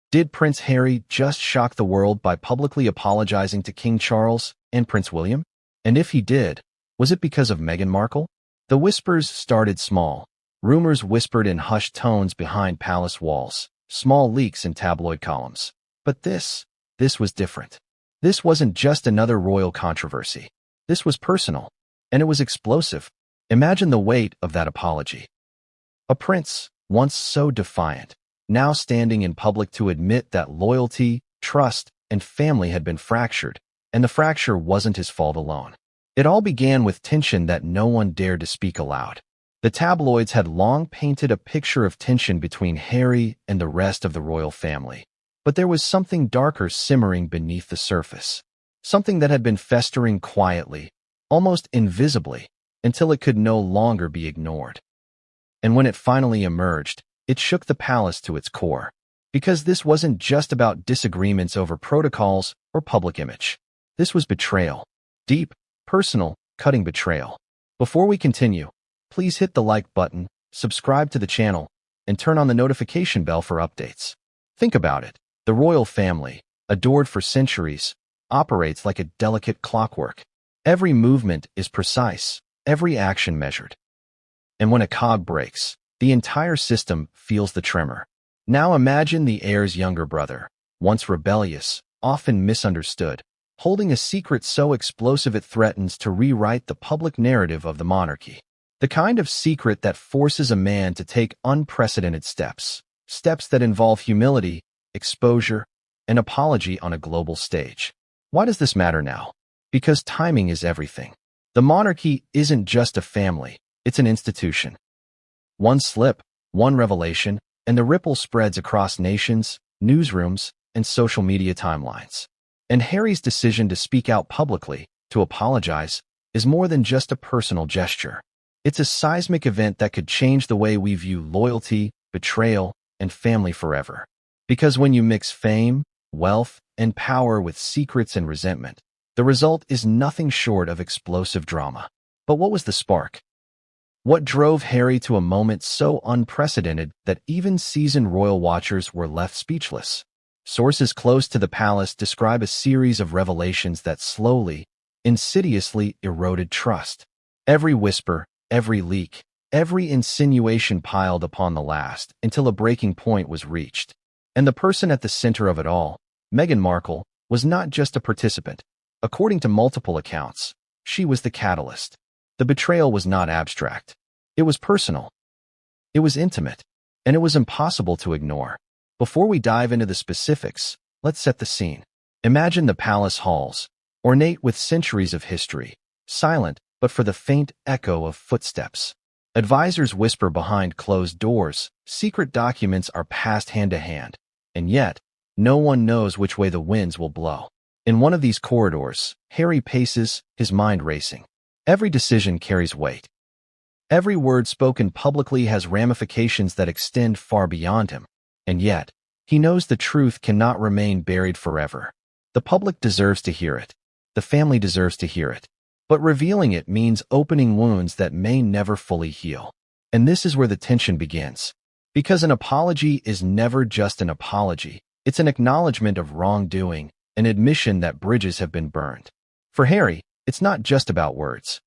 Did Prince Harry just shock the world by publicly apologizing to King Charles and Prince William? And if he did, was it because of Meghan Markle? The whispers started small. Rumors whispered in hushed tones behind palace walls, small leaks in tabloid columns. But this was different. This wasn't just another royal controversy. This was personal, and it was explosive. Imagine the weight of that apology. A prince, once so defiant, now standing in public to admit that loyalty, trust, and family had been fractured, and the fracture wasn't his fault alone. It all began with tension that no one dared to speak aloud. The tabloids had long painted a picture of tension between Harry and the rest of the royal family. But there was something darker simmering beneath the surface. Something that had been festering quietly, almost invisibly, until it could no longer be ignored. And when it finally emerged, it shook the palace to its core. Because this wasn't just about disagreements over protocols or public image. This was betrayal. Deep, personal, cutting betrayal. Before we continue, please hit the like button, subscribe to the channel, and turn on the notification bell for updates. Think about it. The royal family, adored for centuries, operates like a delicate clockwork. Every movement is precise, every action measured. And when a cog breaks, the entire system feels the tremor. Now imagine the heir's younger brother, once rebellious, often misunderstood, holding a secret so explosive it threatens to rewrite the public narrative of the monarchy. The kind of secret that forces a man to take unprecedented steps that involve humility, exposure, and apology on a global stage. Why does this matter now? Because timing is everything. The monarchy isn't just a family, it's an institution. One slip, one revelation, and the ripple spreads across nations, newsrooms, and social media timelines. And Harry's decision to speak out publicly, to apologize, is more than just a personal gesture. It's a seismic event that could change the way we view loyalty, betrayal, and family forever. Because when you mix fame, wealth, and power with secrets and resentment, the result is nothing short of explosive drama. But what was the spark? What drove Harry to a moment so unprecedented that even seasoned royal watchers were left speechless? Sources close to the palace describe a series of revelations that slowly, insidiously eroded trust. Every whisper, every leak, every insinuation piled upon the last until a breaking point was reached. And the person at the center of it all, Meghan Markle, was not just a participant. According to multiple accounts, she was the catalyst. The betrayal was not abstract. It was personal. It was intimate. And it was impossible to ignore. Before we dive into the specifics, let's set the scene. Imagine the palace halls, ornate with centuries of history, silent but for the faint echo of footsteps. Advisors whisper behind closed doors, secret documents are passed hand to hand. And yet, no one knows which way the winds will blow. In one of these corridors, Harry paces, his mind racing. Every decision carries weight. Every word spoken publicly has ramifications that extend far beyond him. And yet, he knows the truth cannot remain buried forever. The public deserves to hear it. The family deserves to hear it. But revealing it means opening wounds that may never fully heal. And this is where the tension begins. Because an apology is never just an apology. It's an acknowledgement of wrongdoing, an admission that bridges have been burned. For Harry, it's not just about words.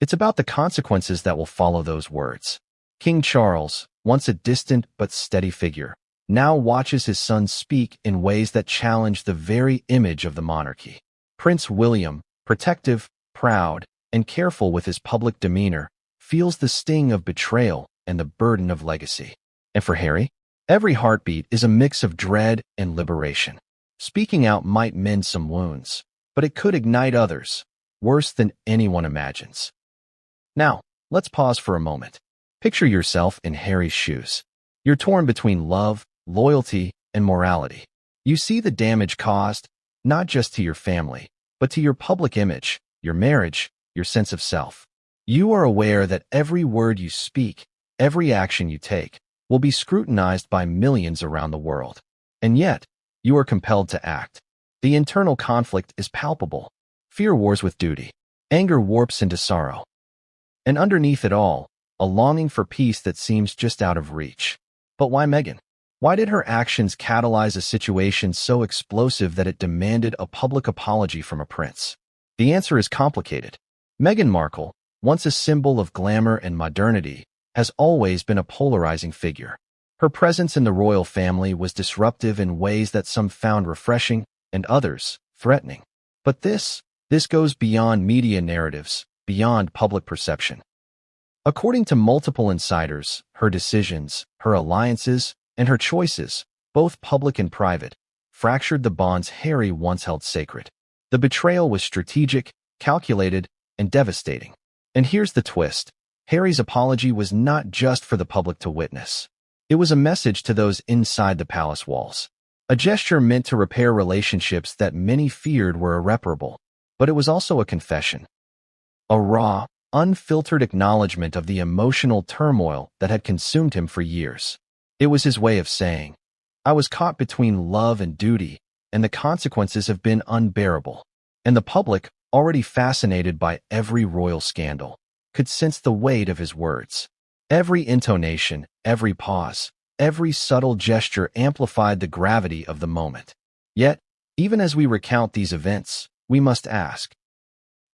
It's about the consequences that will follow those words. King Charles, once a distant but steady figure, now watches his son speak in ways that challenge the very image of the monarchy. Prince William, protective, proud, and careful with his public demeanor, feels the sting of betrayal and the burden of legacy. And for Harry, every heartbeat is a mix of dread and liberation. Speaking out might mend some wounds, but it could ignite others, worse than anyone imagines. Now, let's pause for a moment. Picture yourself in Harry's shoes. You're torn between love, loyalty, and morality. You see the damage caused, not just to your family, but to your public image, your marriage, your sense of self. You are aware that every word you speak, every action you take, will be scrutinized by millions around the world. And yet, you are compelled to act. The internal conflict is palpable. Fear wars with duty. Anger warps into sorrow. And underneath it all, a longing for peace that seems just out of reach. But why Meghan? Why did her actions catalyze a situation so explosive that it demanded a public apology from a prince? The answer is complicated. Meghan Markle, once a symbol of glamour and modernity, has always been a polarizing figure. Her presence in the royal family was disruptive in ways that some found refreshing and others threatening. But this goes beyond media narratives, beyond public perception. According to multiple insiders, her decisions, her alliances, and her choices, both public and private, fractured the bonds Harry once held sacred. The betrayal was strategic, calculated, and devastating. And here's the twist. Harry's apology was not just for the public to witness. It was a message to those inside the palace walls. A gesture meant to repair relationships that many feared were irreparable. But it was also a confession. A raw, unfiltered acknowledgement of the emotional turmoil that had consumed him for years. It was his way of saying, I was caught between love and duty, and the consequences have been unbearable. And the public, already fascinated by every royal scandal, could sense the weight of his words. Every intonation, every pause, every subtle gesture amplified the gravity of the moment. Yet, even as we recount these events, we must ask,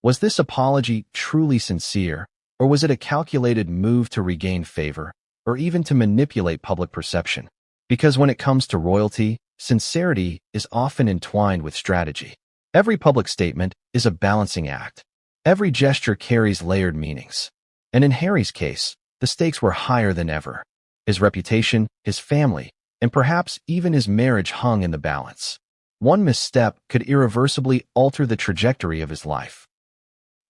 was this apology truly sincere, or was it a calculated move to regain favor, or even to manipulate public perception? Because when it comes to royalty, sincerity is often entwined with strategy. Every public statement is a balancing act. Every gesture carries layered meanings. And in Harry's case, the stakes were higher than ever. His reputation, his family, and perhaps even his marriage hung in the balance. One misstep could irreversibly alter the trajectory of his life.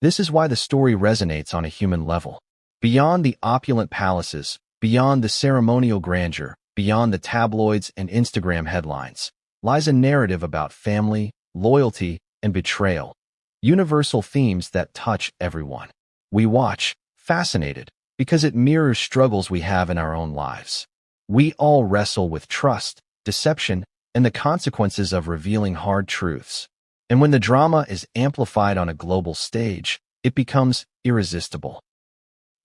This is why the story resonates on a human level. Beyond the opulent palaces, beyond the ceremonial grandeur, beyond the tabloids and Instagram headlines, lies a narrative about family, loyalty, and betrayal. Universal themes that touch everyone. We watch, fascinated, because it mirrors struggles we have in our own lives. We all wrestle with trust, deception, and the consequences of revealing hard truths. And when the drama is amplified on a global stage, it becomes irresistible.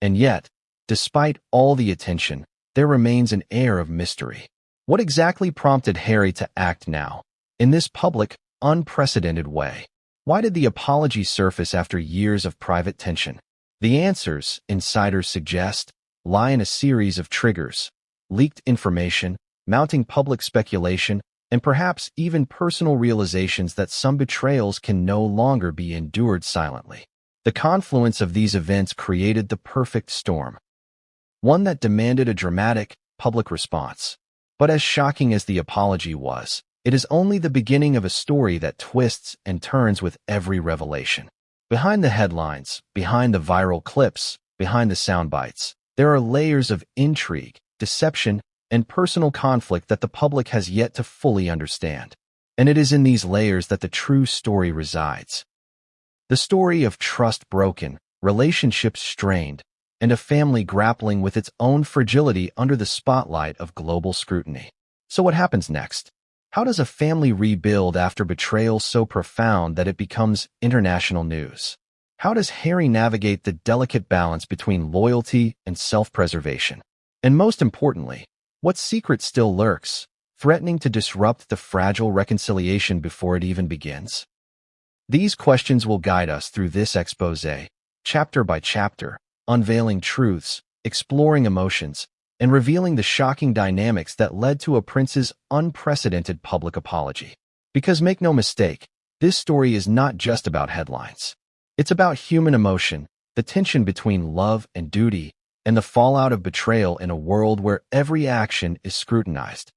And yet, despite all the attention, there remains an air of mystery. What exactly prompted Harry to act now, in this public, unprecedented way? Why did the apology surface after years of private tension? The answers, insiders suggest, lie in a series of triggers: leaked information, mounting public speculation, and perhaps even personal realizations that some betrayals can no longer be endured silently. The confluence of these events created the perfect storm. One that demanded a dramatic, public response. But as shocking as the apology was, it is only the beginning of a story that twists and turns with every revelation. Behind the headlines, behind the viral clips, behind the sound bites, there are layers of intrigue, deception, and personal conflict that the public has yet to fully understand. And it is in these layers that the true story resides. The story of trust broken, relationships strained, and a family grappling with its own fragility under the spotlight of global scrutiny. So what happens next? How does a family rebuild after betrayal so profound that it becomes international news? How does Harry navigate the delicate balance between loyalty and self-preservation? And most importantly, what secret still lurks, threatening to disrupt the fragile reconciliation before it even begins? These questions will guide us through this exposé, chapter by chapter, unveiling truths, exploring emotions, and revealing the shocking dynamics that led to a prince's unprecedented public apology. Because make no mistake, this story is not just about headlines. It's about human emotion, the tension between love and duty, and the fallout of betrayal in a world where every action is scrutinized.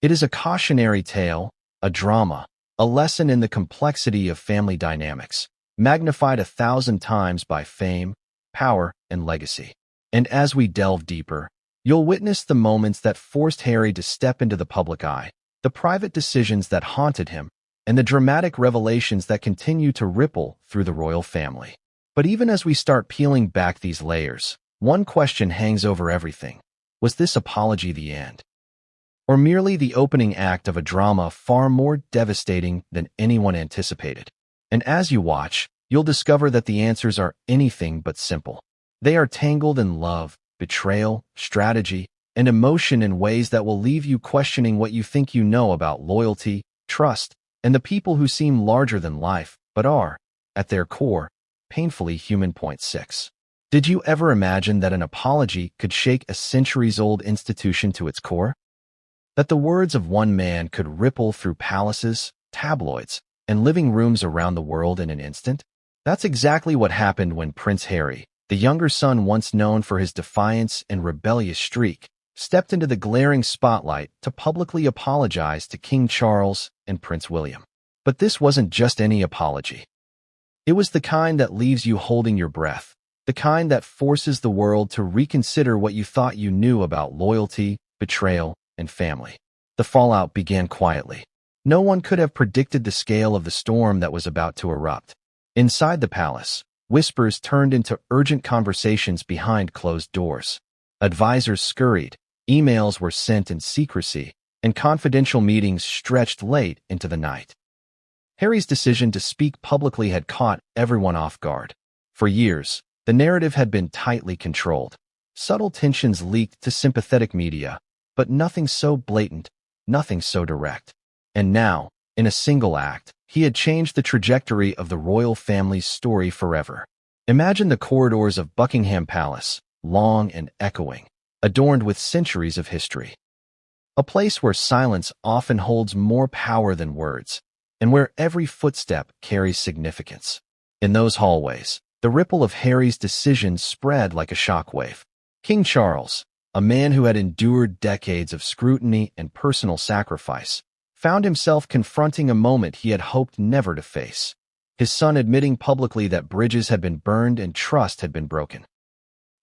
It is a cautionary tale, a drama, a lesson in the complexity of family dynamics, magnified 1,000 times by fame, power, and legacy. And as we delve deeper, you'll witness the moments that forced Harry to step into the public eye, the private decisions that haunted him, and the dramatic revelations that continue to ripple through the royal family. But even as we start peeling back these layers, one question hangs over everything. Was this apology the end? Or merely the opening act of a drama far more devastating than anyone anticipated? And as you watch, you'll discover that the answers are anything but simple. They are tangled in love, betrayal, strategy, and emotion in ways that will leave you questioning what you think you know about loyalty, trust, and the people who seem larger than life, but are, at their core, painfully human. Point 6. Did you ever imagine that an apology could shake a centuries-old institution to its core? That the words of one man could ripple through palaces, tabloids, and living rooms around the world in an instant? That's exactly what happened when Prince Harry, the younger son once known for his defiance and rebellious streak, stepped into the glaring spotlight to publicly apologize to King Charles and Prince William. But this wasn't just any apology. It was the kind that leaves you holding your breath, the kind that forces the world to reconsider what you thought you knew about loyalty, betrayal, and family. The fallout began quietly. No one could have predicted the scale of the storm that was about to erupt. Inside the palace, whispers turned into urgent conversations behind closed doors. Advisors scurried, emails were sent in secrecy, and confidential meetings stretched late into the night. Harry's decision to speak publicly had caught everyone off guard. For years, the narrative had been tightly controlled. Subtle tensions leaked to sympathetic media, but nothing so blatant, nothing so direct. And now, in a single act, he had changed the trajectory of the royal family's story forever. Imagine the corridors of Buckingham Palace, long and echoing, adorned with centuries of history. A place where silence often holds more power than words, and where every footstep carries significance. In those hallways, the ripple of Harry's decision spread like a shockwave. King Charles, a man who had endured decades of scrutiny and personal sacrifice, found himself confronting a moment he had hoped never to face. His son admitting publicly that bridges had been burned and trust had been broken.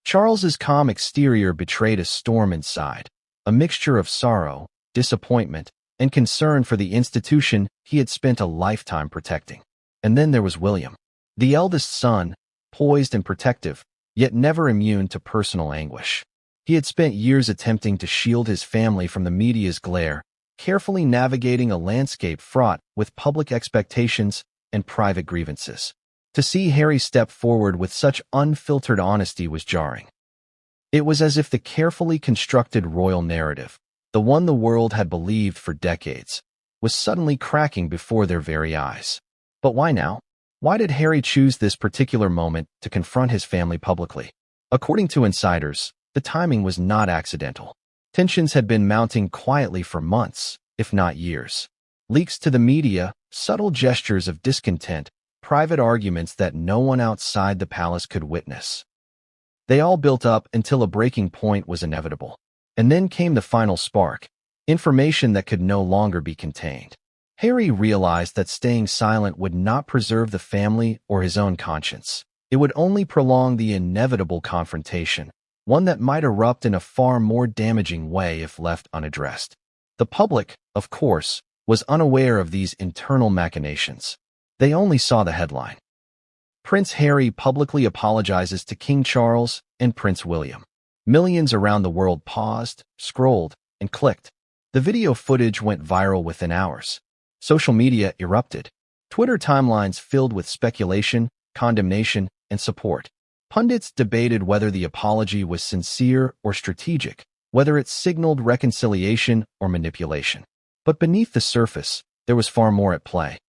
Charles's calm exterior betrayed a storm inside, a mixture of sorrow, disappointment, and concern for the institution he had spent a lifetime protecting. And then there was William, the eldest son, poised and protective, yet never immune to personal anguish. He had spent years attempting to shield his family from the media's glare, carefully navigating a landscape fraught with public expectations and private grievances. To see Harry step forward with such unfiltered honesty was jarring. It was as if the carefully constructed royal narrative, the one the world had believed for decades, was suddenly cracking before their very eyes. But why now? Why did Harry choose this particular moment to confront his family publicly? According to insiders, the timing was not accidental. Tensions had been mounting quietly for months, if not years. Leaks to the media, subtle gestures of discontent, private arguments that no one outside the palace could witness. They all built up until a breaking point was inevitable. And then came the final spark, information that could no longer be contained. Harry realized that staying silent would not preserve the family or his own conscience. It would only prolong the inevitable confrontation, one that might erupt in a far more damaging way if left unaddressed. The public, of course, was unaware of these internal machinations. They only saw the headline. Prince Harry publicly apologizes to King Charles and Prince William. Millions around the world paused, scrolled, and clicked. The video footage went viral within hours. Social media erupted. Twitter timelines filled with speculation, condemnation, and support. Pundits debated whether the apology was sincere or strategic, whether it signaled reconciliation or manipulation. But beneath the surface, there was far more at play.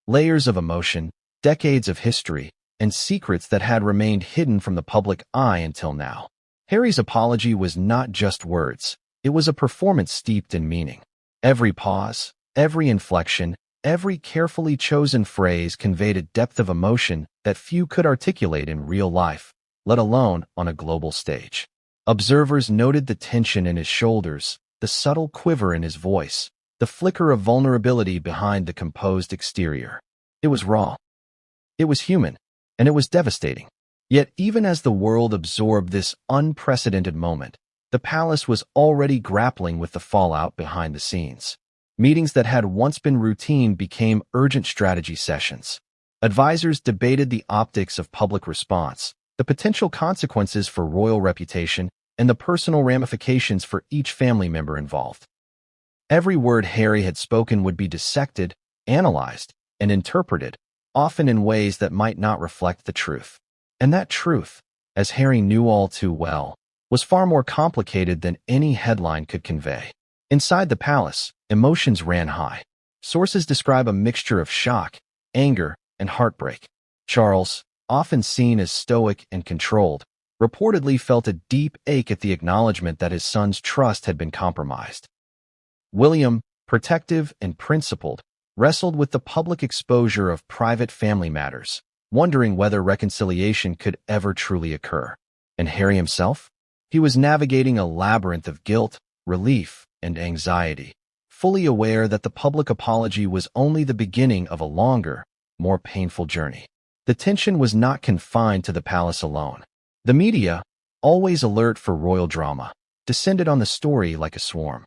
Layers of emotion, decades of history, and secrets that had remained hidden from the public eye until now. Harry's apology was not just words. It was a performance steeped in meaning. Every pause, every inflection, every carefully chosen phrase conveyed a depth of emotion that few could articulate in real life, let alone on a global stage. Observers noted the tension in his shoulders, the subtle quiver in his voice, the flicker of vulnerability behind the composed exterior. It was raw. It was human, and it was devastating. Yet even as the world absorbed this unprecedented moment, the palace was already grappling with the fallout behind the scenes. Meetings that had once been routine became urgent strategy sessions. Advisors debated the optics of public response, the potential consequences for royal reputation, and the personal ramifications for each family member involved. Every word Harry had spoken would be dissected, analyzed, and interpreted, often in ways that might not reflect the truth. And that truth, as Harry knew all too well, was far more complicated than any headline could convey. Inside the palace, emotions ran high. Sources describe a mixture of shock, anger, and heartbreak. Charles, often seen as stoic and controlled, reportedly felt a deep ache at the acknowledgement that his son's trust had been compromised. William, protective and principled, wrestled with the public exposure of private family matters, wondering whether reconciliation could ever truly occur. And Harry himself? He was navigating a labyrinth of guilt, relief, and anxiety, fully aware that the public apology was only the beginning of a longer, more painful journey. The tension was not confined to the palace alone. The media, always alert for royal drama, descended on the story like a swarm.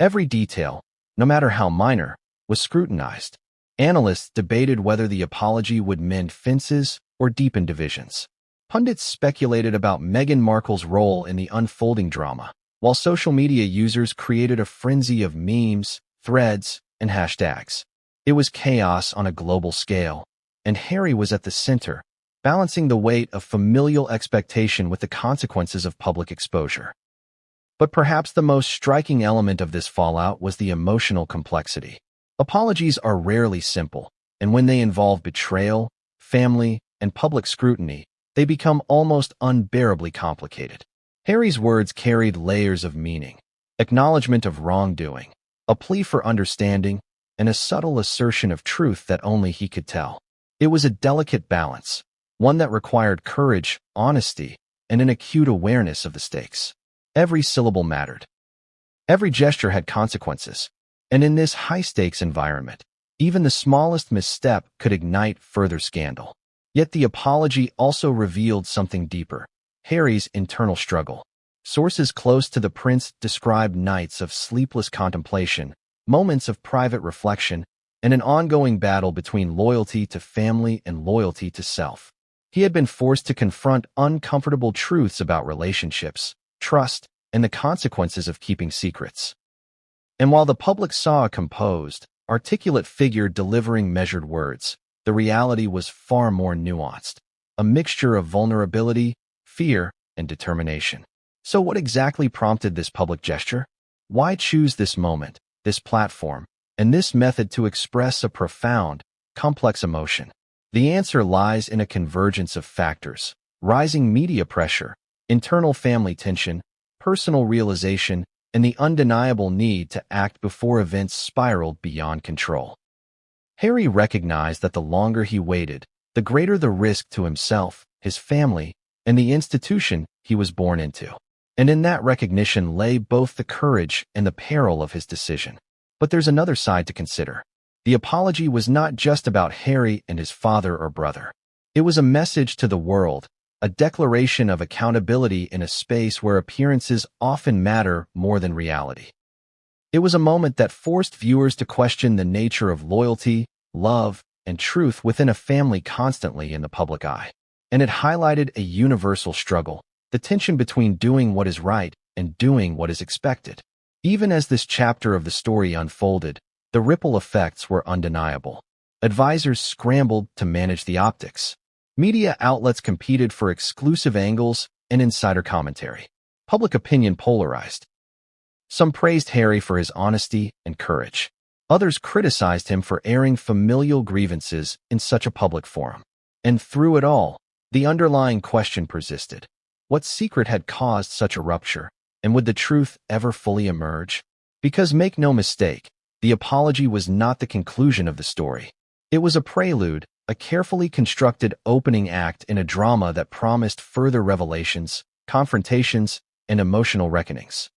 Every detail, no matter how minor, was scrutinized. Analysts debated whether the apology would mend fences or deepen divisions. Pundits speculated about Meghan Markle's role in the unfolding drama, while social media users created a frenzy of memes, threads, and hashtags. It was chaos on a global scale, and Harry was at the center, balancing the weight of familial expectation with the consequences of public exposure. But perhaps the most striking element of this fallout was the emotional complexity. Apologies are rarely simple, and when they involve betrayal, family, and public scrutiny, they become almost unbearably complicated. Harry's words carried layers of meaning: acknowledgement of wrongdoing, a plea for understanding, and a subtle assertion of truth that only he could tell. It was a delicate balance, one that required courage, honesty, and an acute awareness of the stakes. Every syllable mattered. Every gesture had consequences, and in this high-stakes environment, even the smallest misstep could ignite further scandal. Yet the apology also revealed something deeper: Harry's internal struggle. Sources close to the prince described nights of sleepless contemplation, moments of private reflection, and an ongoing battle between loyalty to family and loyalty to self. He had been forced to confront uncomfortable truths about relationships, trust, and the consequences of keeping secrets. And while the public saw a composed, articulate figure delivering measured words, the reality was far more nuanced, a mixture of vulnerability, fear, and determination. So what exactly prompted this public gesture? Why choose this moment, this platform, and this method to express a profound, complex emotion? The answer lies in a convergence of factors: rising media pressure, internal family tension, personal realization, and the undeniable need to act before events spiraled beyond control. Harry recognized that the longer he waited, the greater the risk to himself, his family, and the institution he was born into. And in that recognition lay both the courage and the peril of his decision. But there's another side to consider. The apology was not just about Harry and his father or brother. It was a message to the world, a declaration of accountability in a space where appearances often matter more than reality. It was a moment that forced viewers to question the nature of loyalty, love, and truth within a family constantly in the public eye. And it highlighted a universal struggle: the tension between doing what is right and doing what is expected. Even as this chapter of the story unfolded, the ripple effects were undeniable. Advisors scrambled to manage the optics. Media outlets competed for exclusive angles and insider commentary. Public opinion polarized. Some praised Harry for his honesty and courage. Others criticized him for airing familial grievances in such a public forum. And through it all, the underlying question persisted: what secret had caused such a rupture, and would the truth ever fully emerge? Because make no mistake, the apology was not the conclusion of the story. It was a prelude, a carefully constructed opening act in a drama that promised further revelations, confrontations, and emotional reckonings.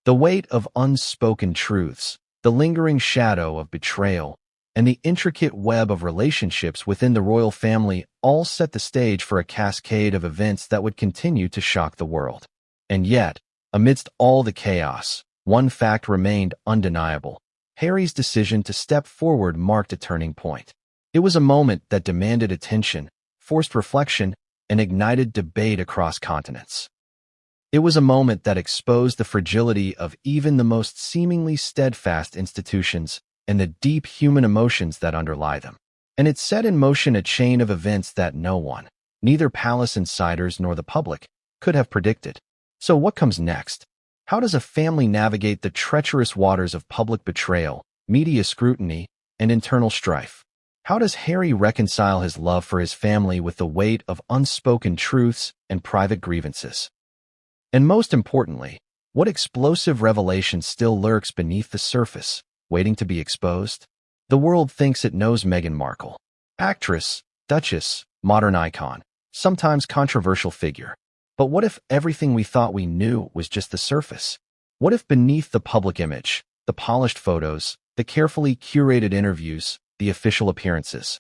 The weight of unspoken truths, the lingering shadow of betrayal, and the intricate web of relationships within the royal family all set the stage for a cascade of events that would continue to shock the world. And yet, amidst all the chaos, one fact remained undeniable: Harry's decision to step forward marked a turning point. It was a moment that demanded attention, forced reflection, and ignited debate across continents. It was a moment that exposed the fragility of even the most seemingly steadfast institutions and the deep human emotions that underlie them. And it set in motion a chain of events that no one, neither palace insiders nor the public, could have predicted. So what comes next? How does a family navigate the treacherous waters of public betrayal, media scrutiny, and internal strife? How does Harry reconcile his love for his family with the weight of unspoken truths and private grievances? And most importantly, what explosive revelation still lurks beneath the surface, waiting to be exposed? The world thinks it knows Meghan Markle. Actress, duchess, modern icon, sometimes controversial figure. But what if everything we thought we knew was just the surface? What if beneath the public image, the polished photos, the carefully curated interviews, the official appearances,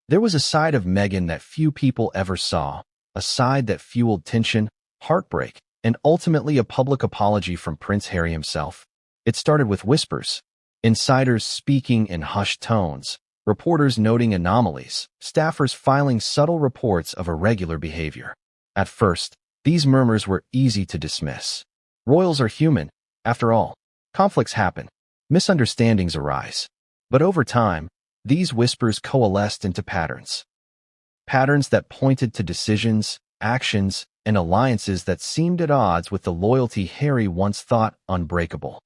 there was a side of Meghan that few people ever saw, a side that fueled tension, heartbreak, and ultimately a public apology from Prince Harry himself? It started with whispers, insiders speaking in hushed tones, reporters noting anomalies, staffers filing subtle reports of irregular behavior. At first, these murmurs were easy to dismiss. Royals are human. After all, conflicts happen. Misunderstandings arise. But over time, these whispers coalesced into patterns. Patterns that pointed to decisions, actions, and alliances that seemed at odds with the loyalty Harry once thought unbreakable.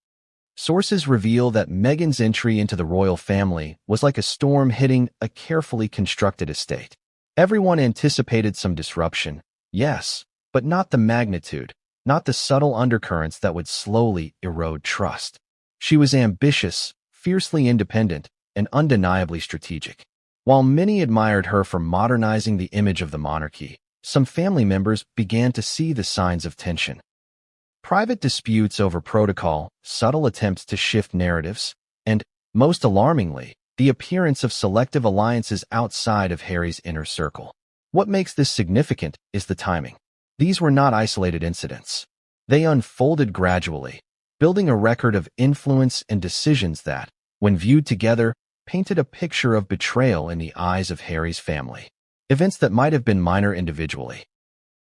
Sources reveal that Meghan's entry into the royal family was like a storm hitting a carefully constructed estate. Everyone anticipated some disruption. Yes, but not the magnitude, not the subtle undercurrents that would slowly erode trust. She was ambitious, fiercely independent, and undeniably strategic. While many admired her for modernizing the image of the monarchy, some family members began to see the signs of tension. Private disputes over protocol, subtle attempts to shift narratives, and, most alarmingly, the appearance of selective alliances outside of Harry's inner circle. What makes this significant is the timing. These were not isolated incidents. They unfolded gradually, building a record of influence and decisions that, when viewed together, painted a picture of betrayal in the eyes of Harry's family. Events that might have been minor individually.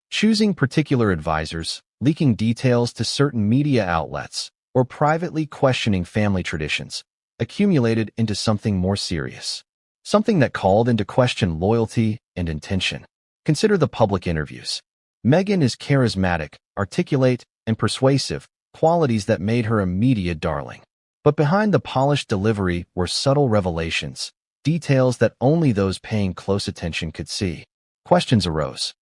Choosing particular advisors, leaking details to certain media outlets, or privately questioning family traditions, accumulated into something more serious. Something that called into question loyalty and intention. Consider the public interviews. Meghan is charismatic, articulate, and persuasive, qualities that made her a media darling. But behind the polished delivery were subtle revelations, details that only those paying close attention could see. Questions arose.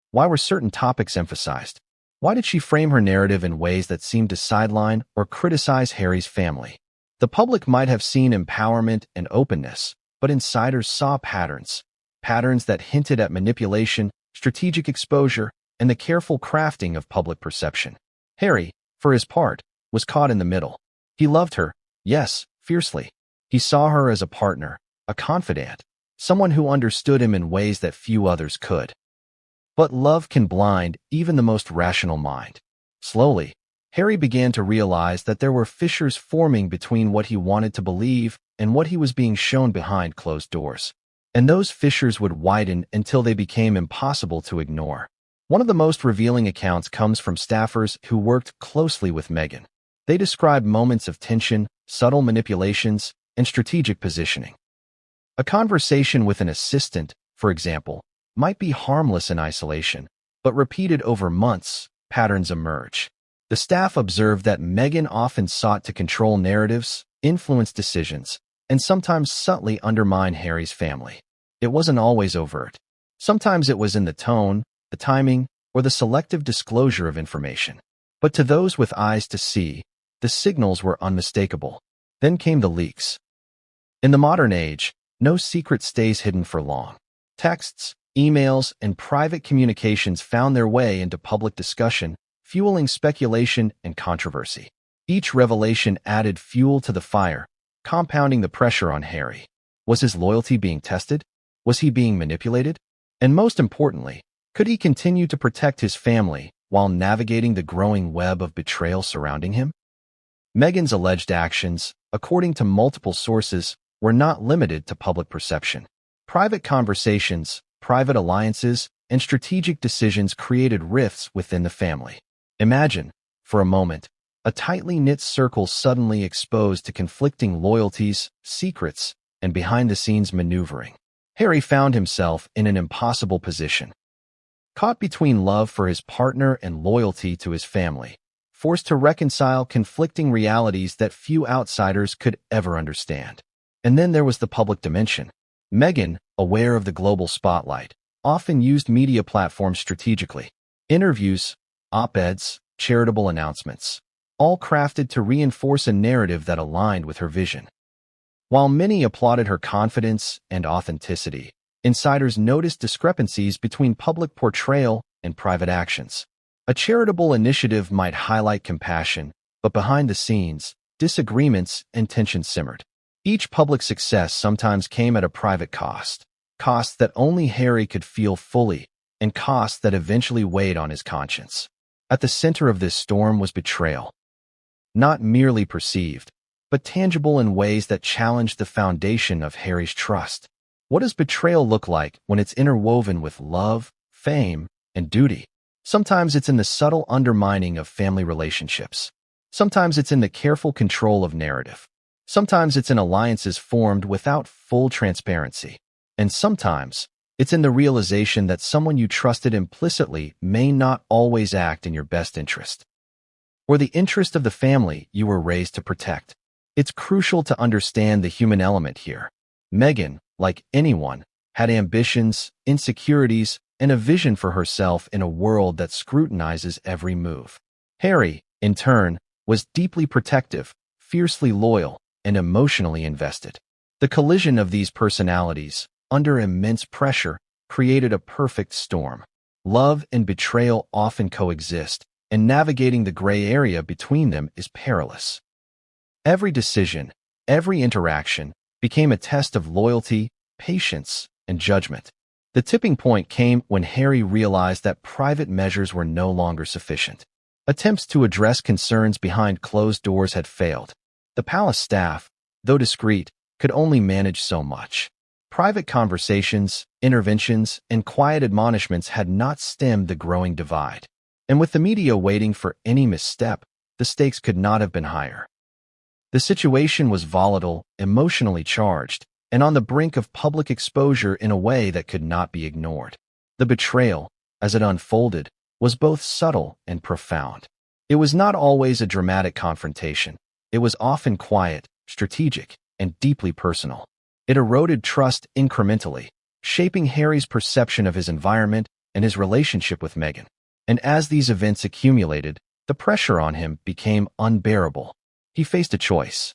Why were certain topics emphasized? Why did she frame her narrative in ways that seemed to sideline or criticize Harry's family? The public might have seen empowerment and openness, but insiders saw patterns that hinted at manipulation, strategic exposure, and the careful crafting of public perception. Harry, for his part, was caught in the middle. He loved her, yes, fiercely. He saw her as a partner, a confidant, someone who understood him in ways that few others could. But love can blind even the most rational mind. Slowly, Harry began to realize that there were fissures forming between what he wanted to believe and what he was being shown behind closed doors. And those fissures would widen until they became impossible to ignore. One of the most revealing accounts comes from staffers who worked closely with Meghan. They described moments of tension, subtle manipulations, and strategic positioning. A conversation with an assistant, for example, might be harmless in isolation, but repeated over months, patterns emerge. The staff observed that Meghan often sought to control narratives, influence decisions, and sometimes subtly undermine Harry's family. It wasn't always overt. Sometimes it was in the tone, the timing, or the selective disclosure of information. But to those with eyes to see, the signals were unmistakable. Then came the leaks. In the modern age, no secret stays hidden for long. Texts, emails, and private communications found their way into public discussion, fueling speculation and controversy. Each revelation added fuel to the fire, compounding the pressure on Harry. Was his loyalty being tested? Was he being manipulated? And most importantly, could he continue to protect his family while navigating the growing web of betrayal surrounding him? Meghan's alleged actions, according to multiple sources, were not limited to public perception. Private conversations, private alliances, and strategic decisions created rifts within the family. Imagine, for a moment, a tightly knit circle suddenly exposed to conflicting loyalties, secrets, and behind-the-scenes maneuvering. Harry found himself in an impossible position. caught between love for his partner and loyalty to his family, forced to reconcile conflicting realities that few outsiders could ever understand. And then there was the public dimension. Meghan, aware of the global spotlight, often used media platforms strategically. Interviews, op-eds, charitable announcements, all crafted to reinforce a narrative that aligned with her vision. While many applauded her confidence and authenticity, insiders noticed discrepancies between public portrayal and private actions. A charitable initiative might highlight compassion, but behind the scenes, disagreements and tension simmered. Each public success sometimes came at a private cost, costs that only Harry could feel fully, and costs that eventually weighed on his conscience. At the center of this storm was betrayal. Not merely perceived, but tangible in ways that challenged the foundation of Harry's trust. What does betrayal look like when it's interwoven with love, fame, and duty? Sometimes it's in the subtle undermining of family relationships. Sometimes it's in the careful control of narrative. Sometimes it's in alliances formed without full transparency. And sometimes it's in the realization that someone you trusted implicitly may not always act in your best interest, or the interest of the family you were raised to protect. It's crucial to understand the human element here. Meghan, like anyone, had ambitions, insecurities, and a vision for herself in a world that scrutinizes every move. Harry, in turn, was deeply protective, fiercely loyal, and emotionally invested. The collision of these personalities, under immense pressure, created a perfect storm. Love and betrayal often coexist, and navigating the gray area between them is perilous. Every decision, every interaction, became a test of loyalty, patience, and judgment. The tipping point came when Harry realized that private measures were no longer sufficient. Attempts to address concerns behind closed doors had failed. The palace staff, though discreet, could only manage so much. Private conversations, interventions, and quiet admonishments had not stemmed the growing divide. And with the media waiting for any misstep, the stakes could not have been higher. The situation was volatile, emotionally charged, and on the brink of public exposure in a way that could not be ignored. The betrayal, as it unfolded, was both subtle and profound. It was not always a dramatic confrontation. It was often quiet, strategic, and deeply personal. It eroded trust incrementally, shaping Harry's perception of his environment and his relationship with Meghan. And as these events accumulated, the pressure on him became unbearable. He faced a choice: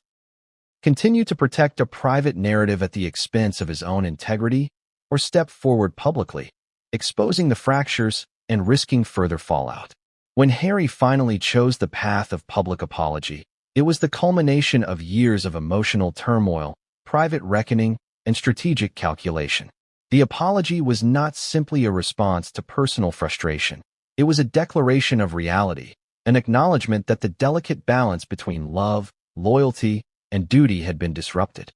continue to protect a private narrative at the expense of his own integrity, or step forward publicly, exposing the fractures and risking further fallout. When Harry finally chose the path of public apology, it was the culmination of years of emotional turmoil, private reckoning, and strategic calculation. The apology was not simply a response to personal frustration. It was a declaration of reality, an acknowledgement that the delicate balance between love, loyalty, and duty had been disrupted.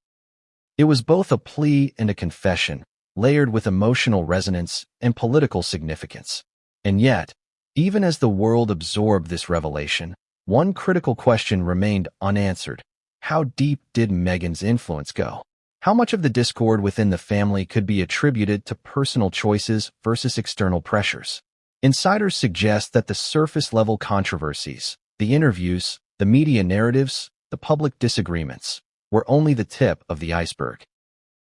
It was both a plea and a confession, layered with emotional resonance and political significance. And yet, even as the world absorbed this revelation, one critical question remained unanswered. How deep did Meghan's influence go? How much of the discord within the family could be attributed to personal choices versus external pressures? Insiders suggest that the surface-level controversies, the interviews, the media narratives, the public disagreements, were only the tip of the iceberg.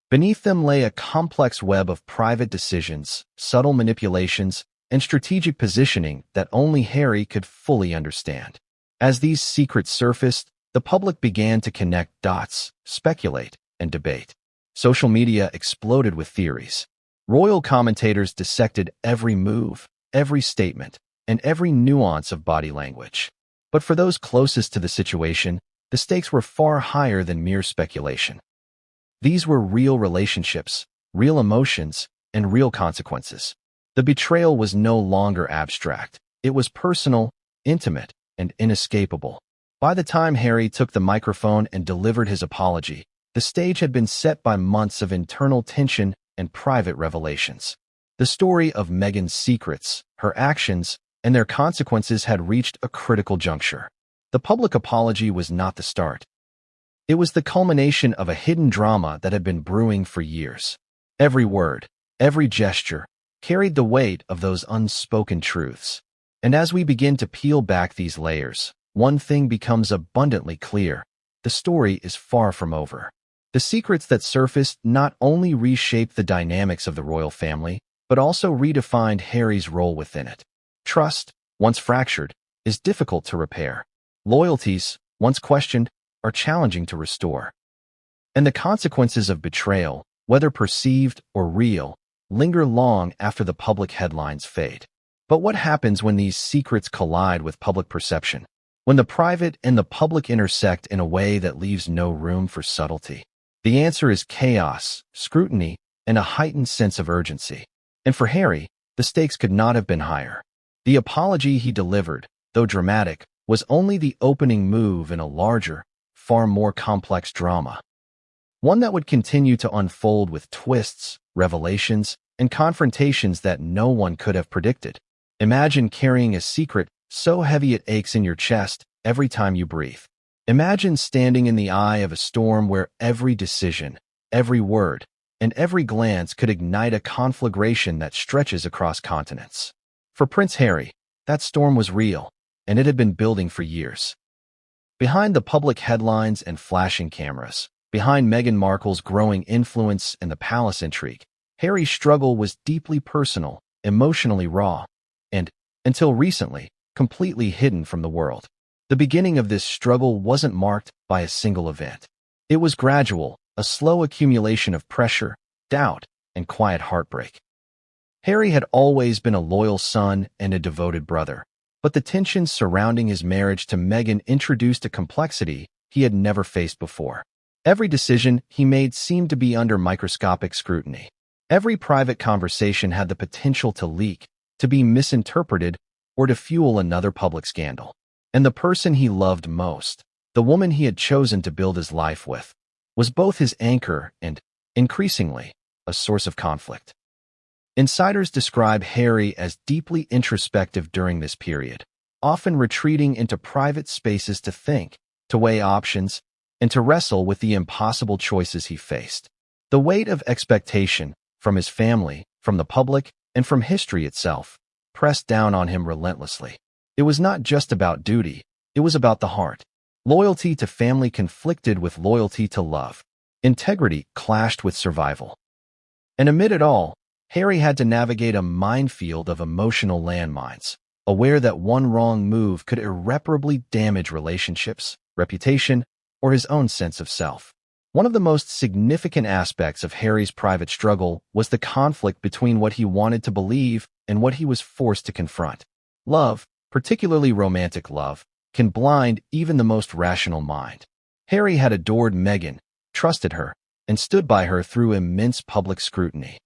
Beneath them lay a complex web of private decisions, subtle manipulations, and strategic positioning that only Harry could fully understand. As these secrets surfaced, the public began to connect dots, speculate, and debate. Social media exploded with theories. Royal commentators dissected every move, every statement, and every nuance of body language. But for those closest to the situation, the stakes were far higher than mere speculation. These were real relationships, real emotions, and real consequences. The betrayal was no longer abstract. It was personal, intimate, and inescapable. By the time Harry took the microphone and delivered his apology, the stage had been set by months of internal tension and private revelations. The story of Meghan's secrets, her actions, and their consequences had reached a critical juncture. The public apology was not the start. It was the culmination of a hidden drama that had been brewing for years. Every word, every gesture, carried the weight of those unspoken truths. And as we begin to peel back these layers, one thing becomes abundantly clear. The story is far from over. The secrets that surfaced not only reshaped the dynamics of the royal family, but also redefined Harry's role within it. Trust, once fractured, is difficult to repair. Loyalties, once questioned, are challenging to restore. And the consequences of betrayal, whether perceived or real, linger long after the public headlines fade. But what happens when these secrets collide with public perception? When the private and the public intersect in a way that leaves no room for subtlety? The answer is chaos, scrutiny, and a heightened sense of urgency. And for Harry, the stakes could not have been higher. The apology he delivered, though dramatic, was only the opening move in a larger, far more complex drama. One that would continue to unfold with twists, revelations, and confrontations that no one could have predicted. Imagine carrying a secret so heavy it aches in your chest every time you breathe. Imagine standing in the eye of a storm where every decision, every word, and every glance could ignite a conflagration that stretches across continents. For Prince Harry, that storm was real, and it had been building for years. Behind the public headlines and flashing cameras, behind Meghan Markle's growing influence and the palace intrigue, Harry's struggle was deeply personal, emotionally raw, and, until recently, completely hidden from the world. The beginning of this struggle wasn't marked by a single event. It was gradual, a slow accumulation of pressure, doubt, and quiet heartbreak. Harry had always been a loyal son and a devoted brother, but the tensions surrounding his marriage to Meghan introduced a complexity he had never faced before. Every decision he made seemed to be under microscopic scrutiny. Every private conversation had the potential to leak, to be misinterpreted, or to fuel another public scandal. And the person he loved most, the woman he had chosen to build his life with, was both his anchor and, increasingly, a source of conflict. Insiders describe Harry as deeply introspective during this period, often retreating into private spaces to think, to weigh options, and to wrestle with the impossible choices he faced. The weight of expectation, from his family, from the public, and from history itself, pressed down on him relentlessly. It was not just about duty, it was about the heart. Loyalty to family conflicted with loyalty to love. Integrity clashed with survival. And amid it all, Harry had to navigate a minefield of emotional landmines, aware that one wrong move could irreparably damage relationships, reputation, or his own sense of self. One of the most significant aspects of Harry's private struggle was the conflict between what he wanted to believe and what he was forced to confront. Love, particularly romantic love, can blind even the most rational mind. Harry had adored Meghan, trusted her, and stood by her through immense public scrutiny.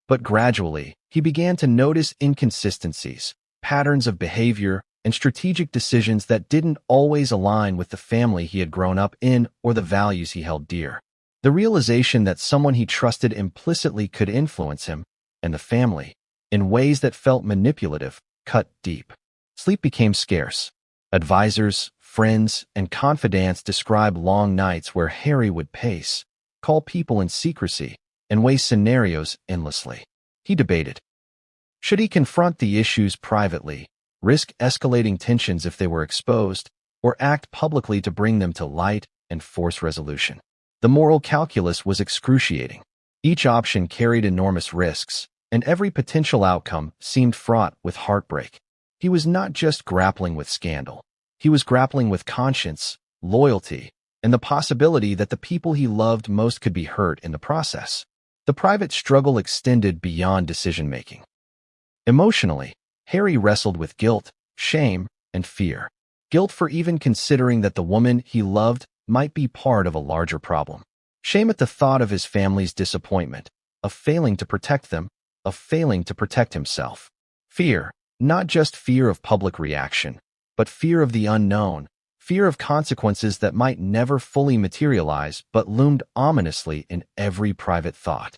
But gradually, he began to notice inconsistencies, patterns of behavior, and strategic decisions that didn't always align with the family he had grown up in or the values he held dear. The realization that someone he trusted implicitly could influence him, and the family, in ways that felt manipulative, cut deep. Sleep became scarce. Advisors, friends, and confidants describe long nights where Harry would pace, call people in secrecy, and weigh scenarios endlessly. He debated. Should he confront the issues privately, risk escalating tensions if they were exposed, or act publicly to bring them to light and force resolution? The moral calculus was excruciating. Each option carried enormous risks, and every potential outcome seemed fraught with heartbreak. He was not just grappling with scandal. He was grappling with conscience, loyalty, and the possibility that the people he loved most could be hurt in the process. The private struggle extended beyond decision-making. Emotionally, Harry wrestled with guilt, shame, and fear. Guilt for even considering that the woman he loved might be part of a larger problem. Shame at the thought of his family's disappointment, of failing to protect them, of failing to protect himself. Fear, not just fear of public reaction, but fear of the unknown, fear of consequences that might never fully materialize but loomed ominously in every private thought.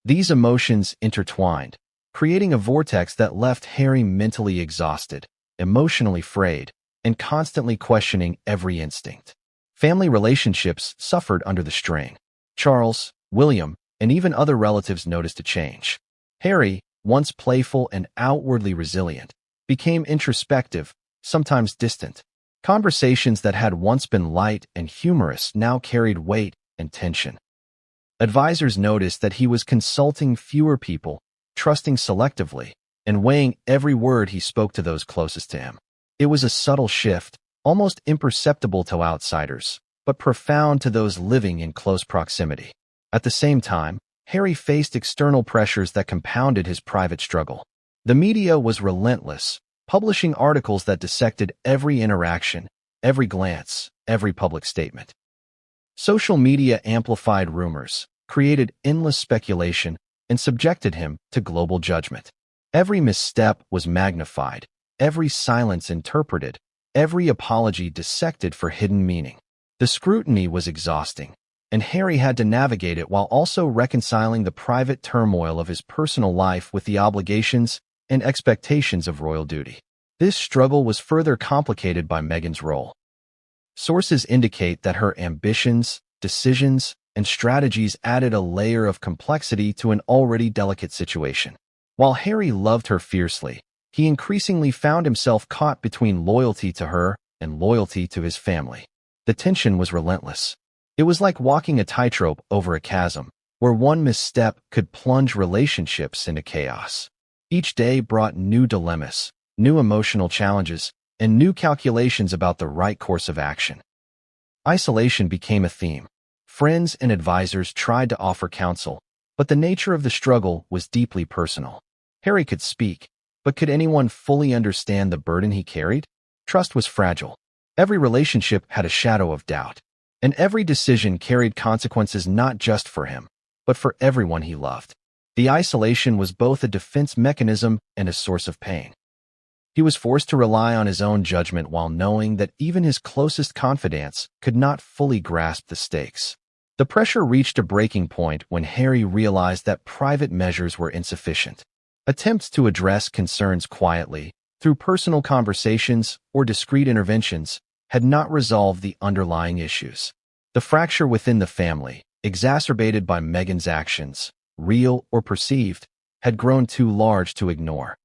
These emotions intertwined, creating a vortex that left Harry mentally exhausted, emotionally frayed, and constantly questioning every instinct. Family relationships suffered under the strain. Charles, William, and even other relatives noticed a change. Harry, once playful and outwardly resilient, became introspective, sometimes distant. Conversations that had once been light and humorous now carried weight and tension. Advisors noticed that he was consulting fewer people, trusting selectively, and weighing every word he spoke to those closest to him. It was a subtle shift, almost imperceptible to outsiders, but profound to those living in close proximity. At the same time, Harry faced external pressures that compounded his private struggle. The media was relentless, publishing articles that dissected every interaction, every glance, every public statement. Social media amplified rumors, created endless speculation, and subjected him to global judgment. Every misstep was magnified, every silence interpreted, every apology dissected for hidden meaning. The scrutiny was exhausting, and Harry had to navigate it while also reconciling the private turmoil of his personal life with the obligations and expectations of royal duty. This struggle was further complicated by Meghan's role. Sources indicate that her ambitions, decisions, and strategies added a layer of complexity to an already delicate situation. While Harry loved her fiercely, he increasingly found himself caught between loyalty to her and loyalty to his family. The tension was relentless. It was like walking a tightrope over a chasm, where one misstep could plunge relationships into chaos. Each day brought new dilemmas, new emotional challenges, and new calculations about the right course of action. Isolation became a theme. Friends and advisors tried to offer counsel, but the nature of the struggle was deeply personal. Harry could speak, but could anyone fully understand the burden he carried? Trust was fragile. Every relationship had a shadow of doubt, and every decision carried consequences not just for him, but for everyone he loved. The isolation was both a defense mechanism and a source of pain. He was forced to rely on his own judgment while knowing that even his closest confidants could not fully grasp the stakes. The pressure reached a breaking point when Harry realized that private measures were insufficient. Attempts to address concerns quietly, through personal conversations or discreet interventions, had not resolved the underlying issues. The fracture within the family, exacerbated by Meghan's actions, real or perceived, had grown too large to ignore.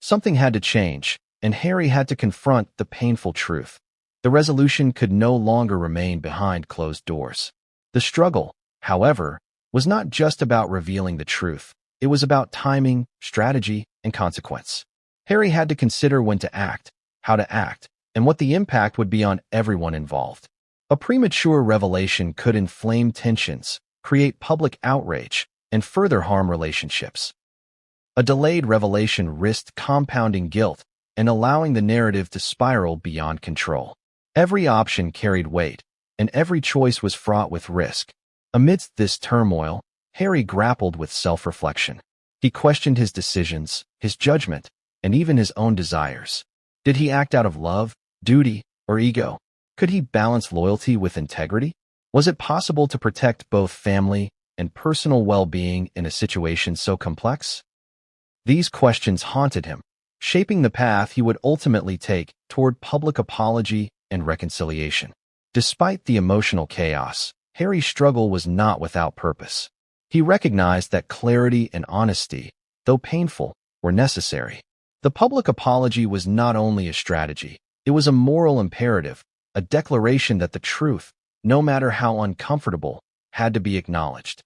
Something had to change, and Harry had to confront the painful truth. The resolution could no longer remain behind closed doors. The struggle, however, was not just about revealing the truth. It was about timing, strategy, and consequence. Harry had to consider when to act, how to act, and what the impact would be on everyone involved. A premature revelation could inflame tensions, create public outrage, and further harm relationships. A delayed revelation risked compounding guilt and allowing the narrative to spiral beyond control. Every option carried weight, and every choice was fraught with risk. Amidst this turmoil, Harry grappled with self-reflection. He questioned his decisions, his judgment, and even his own desires. Did he act out of love, duty, or ego? Could he balance loyalty with integrity? Was it possible to protect both family and personal well-being in a situation so complex? These questions haunted him, shaping the path he would ultimately take toward public apology and reconciliation. Despite the emotional chaos, Harry's struggle was not without purpose. He recognized that clarity and honesty, though painful, were necessary. The public apology was not only a strategy, it was a moral imperative, a declaration that the truth, no matter how uncomfortable, had to be acknowledged.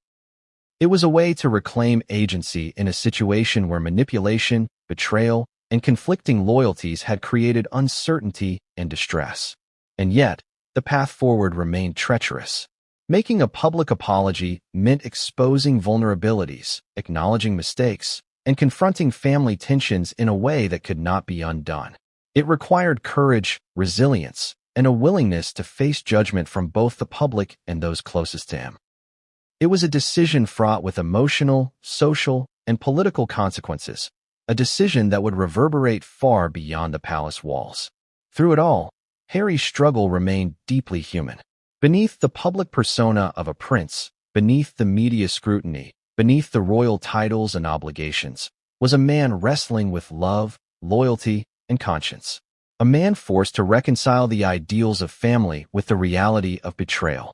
It was a way to reclaim agency in a situation where manipulation, betrayal, and conflicting loyalties had created uncertainty and distress. And yet, the path forward remained treacherous. Making a public apology meant exposing vulnerabilities, acknowledging mistakes, and confronting family tensions in a way that could not be undone. It required courage, resilience, and a willingness to face judgment from both the public and those closest to him. It was a decision fraught with emotional, social, and political consequences, a decision that would reverberate far beyond the palace walls. Through it all, Harry's struggle remained deeply human. Beneath the public persona of a prince, beneath the media scrutiny, beneath the royal titles and obligations, was a man wrestling with love, loyalty, and conscience. A man forced to reconcile the ideals of family with the reality of betrayal.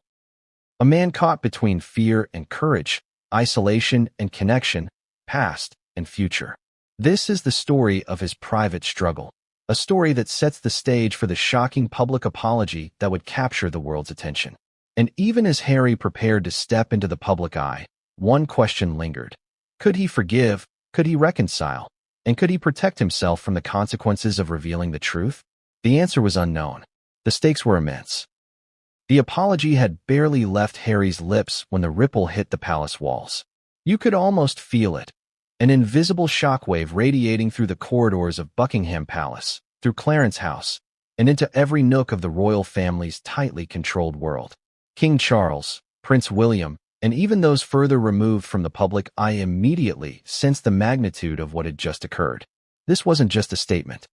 A man caught between fear and courage, isolation and connection, past and future. This is the story of his private struggle, a story that sets the stage for the shocking public apology that would capture the world's attention. And even as Harry prepared to step into the public eye, one question lingered. Could he forgive? Could he reconcile? And could he protect himself from the consequences of revealing the truth? The answer was unknown. The stakes were immense. The apology had barely left Harry's lips when the ripple hit the palace walls. You could almost feel it, an invisible shockwave radiating through the corridors of Buckingham Palace, through Clarence House, and into every nook of the royal family's tightly controlled world. King Charles, Prince William, and even those further removed from the public eye immediately sensed the magnitude of what had just occurred. This wasn't just a statement.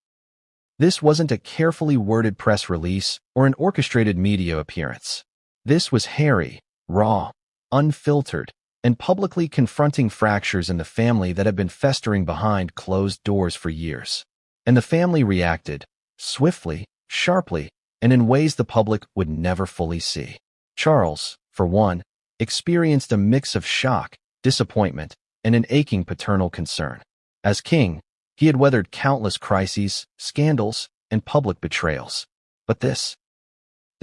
This wasn't a carefully worded press release or an orchestrated media appearance. This was Harry, raw, unfiltered, and publicly confronting fractures in the family that had been festering behind closed doors for years. And the family reacted, swiftly, sharply, and in ways the public would never fully see. Charles, for one, experienced a mix of shock, disappointment, and an aching paternal concern. As king, he had weathered countless crises, scandals, and public betrayals. But this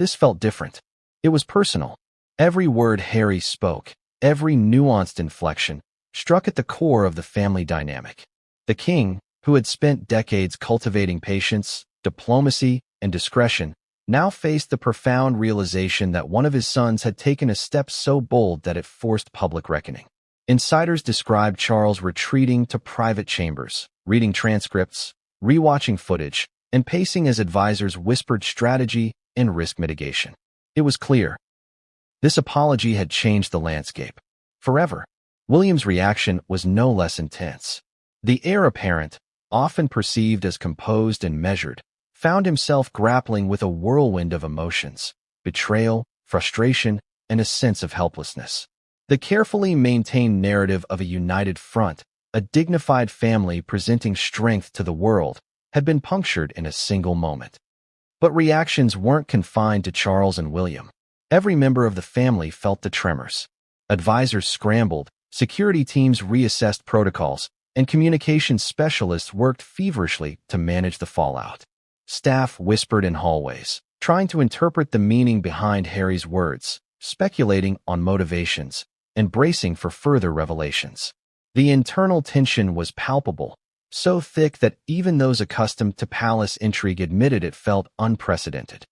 felt different. It was personal. Every word Harry spoke, every nuanced inflection, struck at the core of the family dynamic. The king, who had spent decades cultivating patience, diplomacy, and discretion, now faced the profound realization that one of his sons had taken a step so bold that it forced public reckoning. Insiders described Charles retreating to private chambers, reading transcripts, rewatching footage, and pacing as advisors whispered strategy and risk mitigation. It was clear. This apology had changed the landscape. Forever. William's reaction was no less intense. The heir apparent, often perceived as composed and measured, found himself grappling with a whirlwind of emotions, betrayal, frustration, and a sense of helplessness. The carefully maintained narrative of a united front, a dignified family presenting strength to the world, had been punctured in a single moment. But reactions weren't confined to Charles and William. Every member of the family felt the tremors. Advisors scrambled, security teams reassessed protocols, and communications specialists worked feverishly to manage the fallout. Staff whispered in hallways, trying to interpret the meaning behind Harry's words, speculating on motivations, and bracing for further revelations. The internal tension was palpable, so thick that even those accustomed to palace intrigue admitted it felt unprecedented.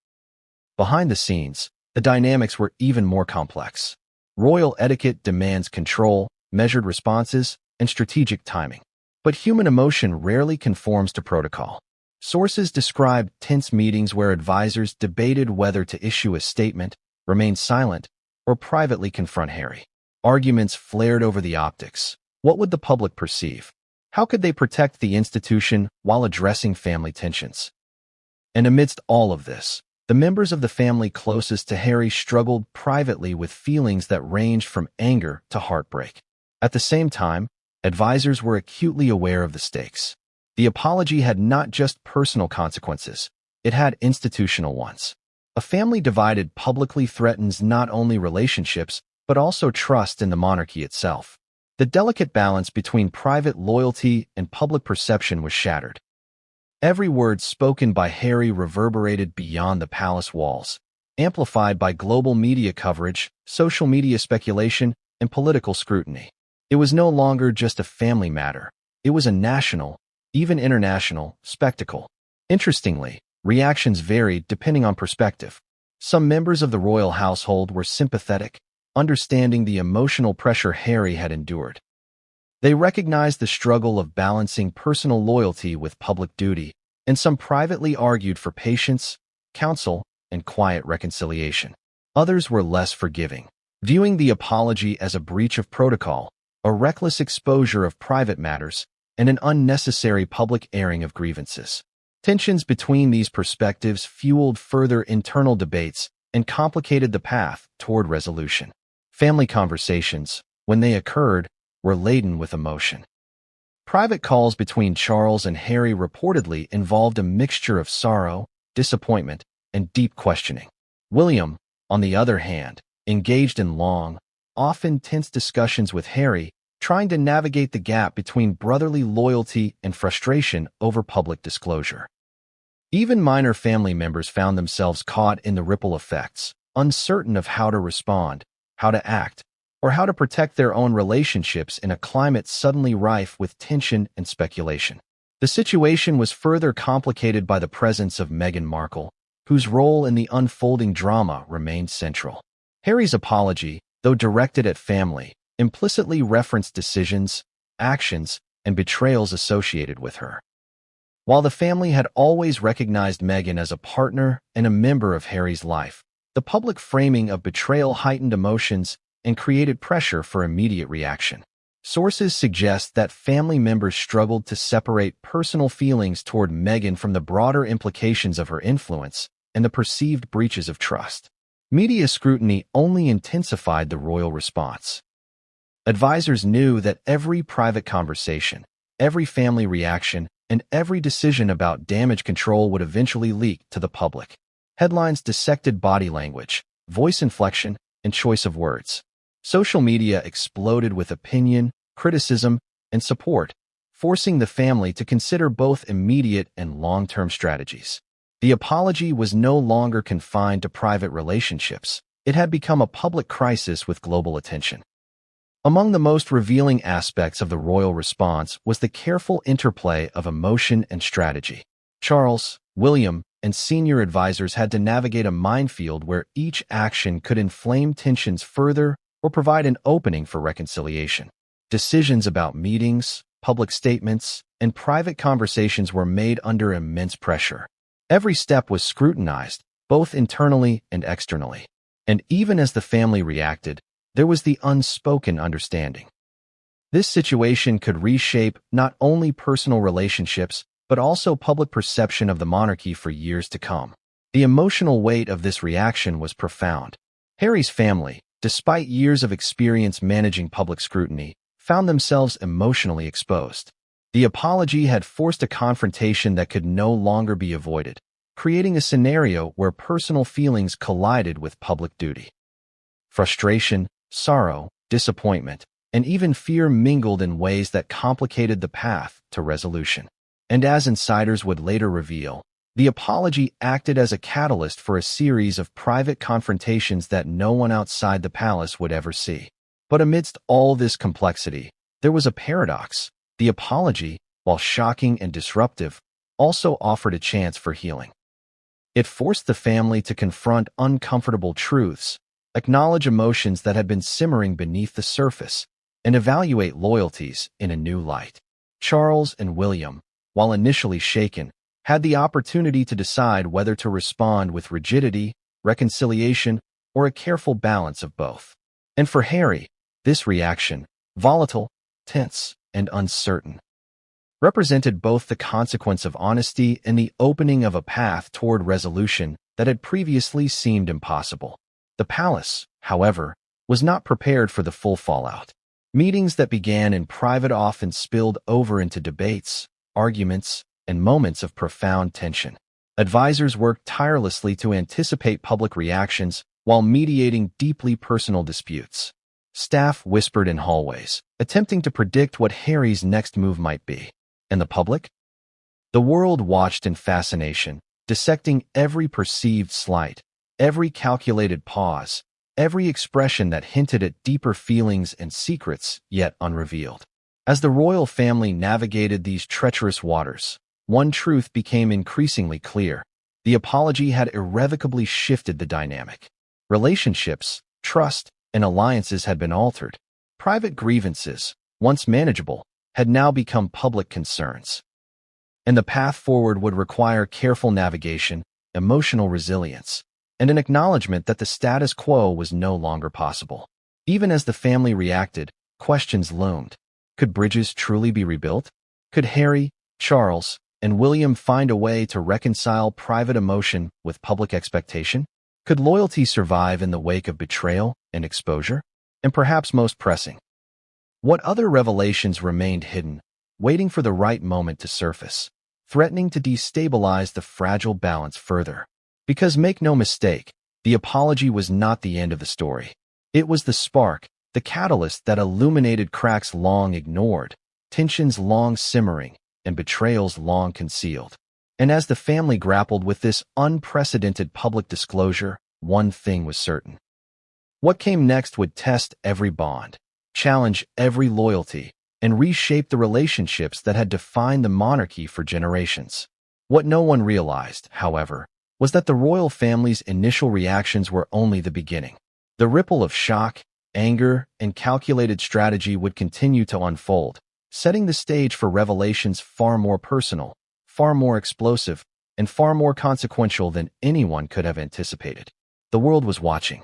Behind the scenes, the dynamics were even more complex. Royal etiquette demands control, measured responses, and strategic timing. But human emotion rarely conforms to protocol. Sources described tense meetings where advisors debated whether to issue a statement, remain silent, or privately confront Harry. Arguments flared over the optics. What would the public perceive? How could they protect the institution while addressing family tensions? And amidst all of this, the members of the family closest to Harry struggled privately with feelings that ranged from anger to heartbreak. At the same time, advisors were acutely aware of the stakes. The apology had not just personal consequences, it had institutional ones. A family divided publicly threatens not only relationships, but also trust in the monarchy itself. The delicate balance between private loyalty and public perception was shattered. Every word spoken by Harry reverberated beyond the palace walls, amplified by global media coverage, social media speculation, and political scrutiny. It was no longer just a family matter. It was a national, even international, spectacle. Interestingly, reactions varied depending on perspective. Some members of the royal household were sympathetic, understanding the emotional pressure Harry had endured. They recognized the struggle of balancing personal loyalty with public duty, and some privately argued for patience, counsel, and quiet reconciliation. Others were less forgiving, viewing the apology as a breach of protocol, a reckless exposure of private matters, and an unnecessary public airing of grievances. Tensions between these perspectives fueled further internal debates and complicated the path toward resolution. Family conversations, when they occurred, were laden with emotion. Private calls between Charles and Harry reportedly involved a mixture of sorrow, disappointment, and deep questioning. William, on the other hand, engaged in long, often tense discussions with Harry, trying to navigate the gap between brotherly loyalty and frustration over public disclosure. Even minor family members found themselves caught in the ripple effects, uncertain of how to respond, how to act, or how to protect their own relationships in a climate suddenly rife with tension and speculation. The situation was further complicated by the presence of Meghan Markle, whose role in the unfolding drama remained central. Harry's apology, though directed at family, implicitly referenced decisions, actions, and betrayals associated with her. While the family had always recognized Meghan as a partner and a member of Harry's life, the public framing of betrayal heightened emotions and created pressure for immediate reaction. Sources suggest that family members struggled to separate personal feelings toward Meghan from the broader implications of her influence and the perceived breaches of trust. Media scrutiny only intensified the royal response. Advisors knew that every private conversation, every family reaction, and every decision about damage control would eventually leak to the public. Headlines dissected body language, voice inflection, and choice of words. Social media exploded with opinion, criticism, and support, forcing the family to consider both immediate and long-term strategies. The apology was no longer confined to private relationships. It had become a public crisis with global attention. Among the most revealing aspects of the royal response was the careful interplay of emotion and strategy. Charles, William, and senior advisors had to navigate a minefield where each action could inflame tensions further or provide an opening for reconciliation. Decisions about meetings, public statements, and private conversations were made under immense pressure. Every step was scrutinized, both internally and externally. And even as the family reacted, there was the unspoken understanding. This situation could reshape not only personal relationships, but also public perception of the monarchy for years to come. The emotional weight of this reaction was profound. Harry's family, despite years of experience managing public scrutiny, found themselves emotionally exposed. The apology had forced a confrontation that could no longer be avoided, creating a scenario where personal feelings collided with public duty. Frustration, sorrow, disappointment, and even fear mingled in ways that complicated the path to resolution. And as insiders would later reveal, the apology acted as a catalyst for a series of private confrontations that no one outside the palace would ever see. But amidst all this complexity, there was a paradox. The apology, while shocking and disruptive, also offered a chance for healing. It forced the family to confront uncomfortable truths, acknowledge emotions that had been simmering beneath the surface, and evaluate loyalties in a new light. Charles and William, while initially shaken, had the opportunity to decide whether to respond with rigidity, reconciliation, or a careful balance of both. And for Harry, this reaction, volatile, tense, and uncertain, represented both the consequence of honesty and the opening of a path toward resolution that had previously seemed impossible. The palace, however, was not prepared for the full fallout. Meetings that began in private often spilled over into debates, arguments, and moments of profound tension. Advisors worked tirelessly to anticipate public reactions while mediating deeply personal disputes. Staff whispered in hallways, attempting to predict what Harry's next move might be. And the public? The world watched in fascination, dissecting every perceived slight, every calculated pause, every expression that hinted at deeper feelings and secrets yet unrevealed. As the royal family navigated these treacherous waters, one truth became increasingly clear. The apology had irrevocably shifted the dynamic. Relationships, trust, and alliances had been altered. Private grievances, once manageable, had now become public concerns. And the path forward would require careful navigation, emotional resilience, and an acknowledgement that the status quo was no longer possible. Even as the family reacted, questions loomed. Could bridges truly be rebuilt? Could Harry, Charles, and William find a way to reconcile private emotion with public expectation? Could loyalty survive in the wake of betrayal and exposure? And perhaps most pressing, what other revelations remained hidden, waiting for the right moment to surface, threatening to destabilize the fragile balance further? Because make no mistake, the apology was not the end of the story. It was the spark, the catalyst that illuminated cracks long ignored, tensions long simmering, and betrayals long concealed. And as the family grappled with this unprecedented public disclosure, one thing was certain. What came next would test every bond, challenge every loyalty, and reshape the relationships that had defined the monarchy for generations. What no one realized, however, was that the royal family's initial reactions were only the beginning. The ripple of shock, anger, and calculated strategy would continue to unfold, setting the stage for revelations far more personal, far more explosive, and far more consequential than anyone could have anticipated. The world was watching.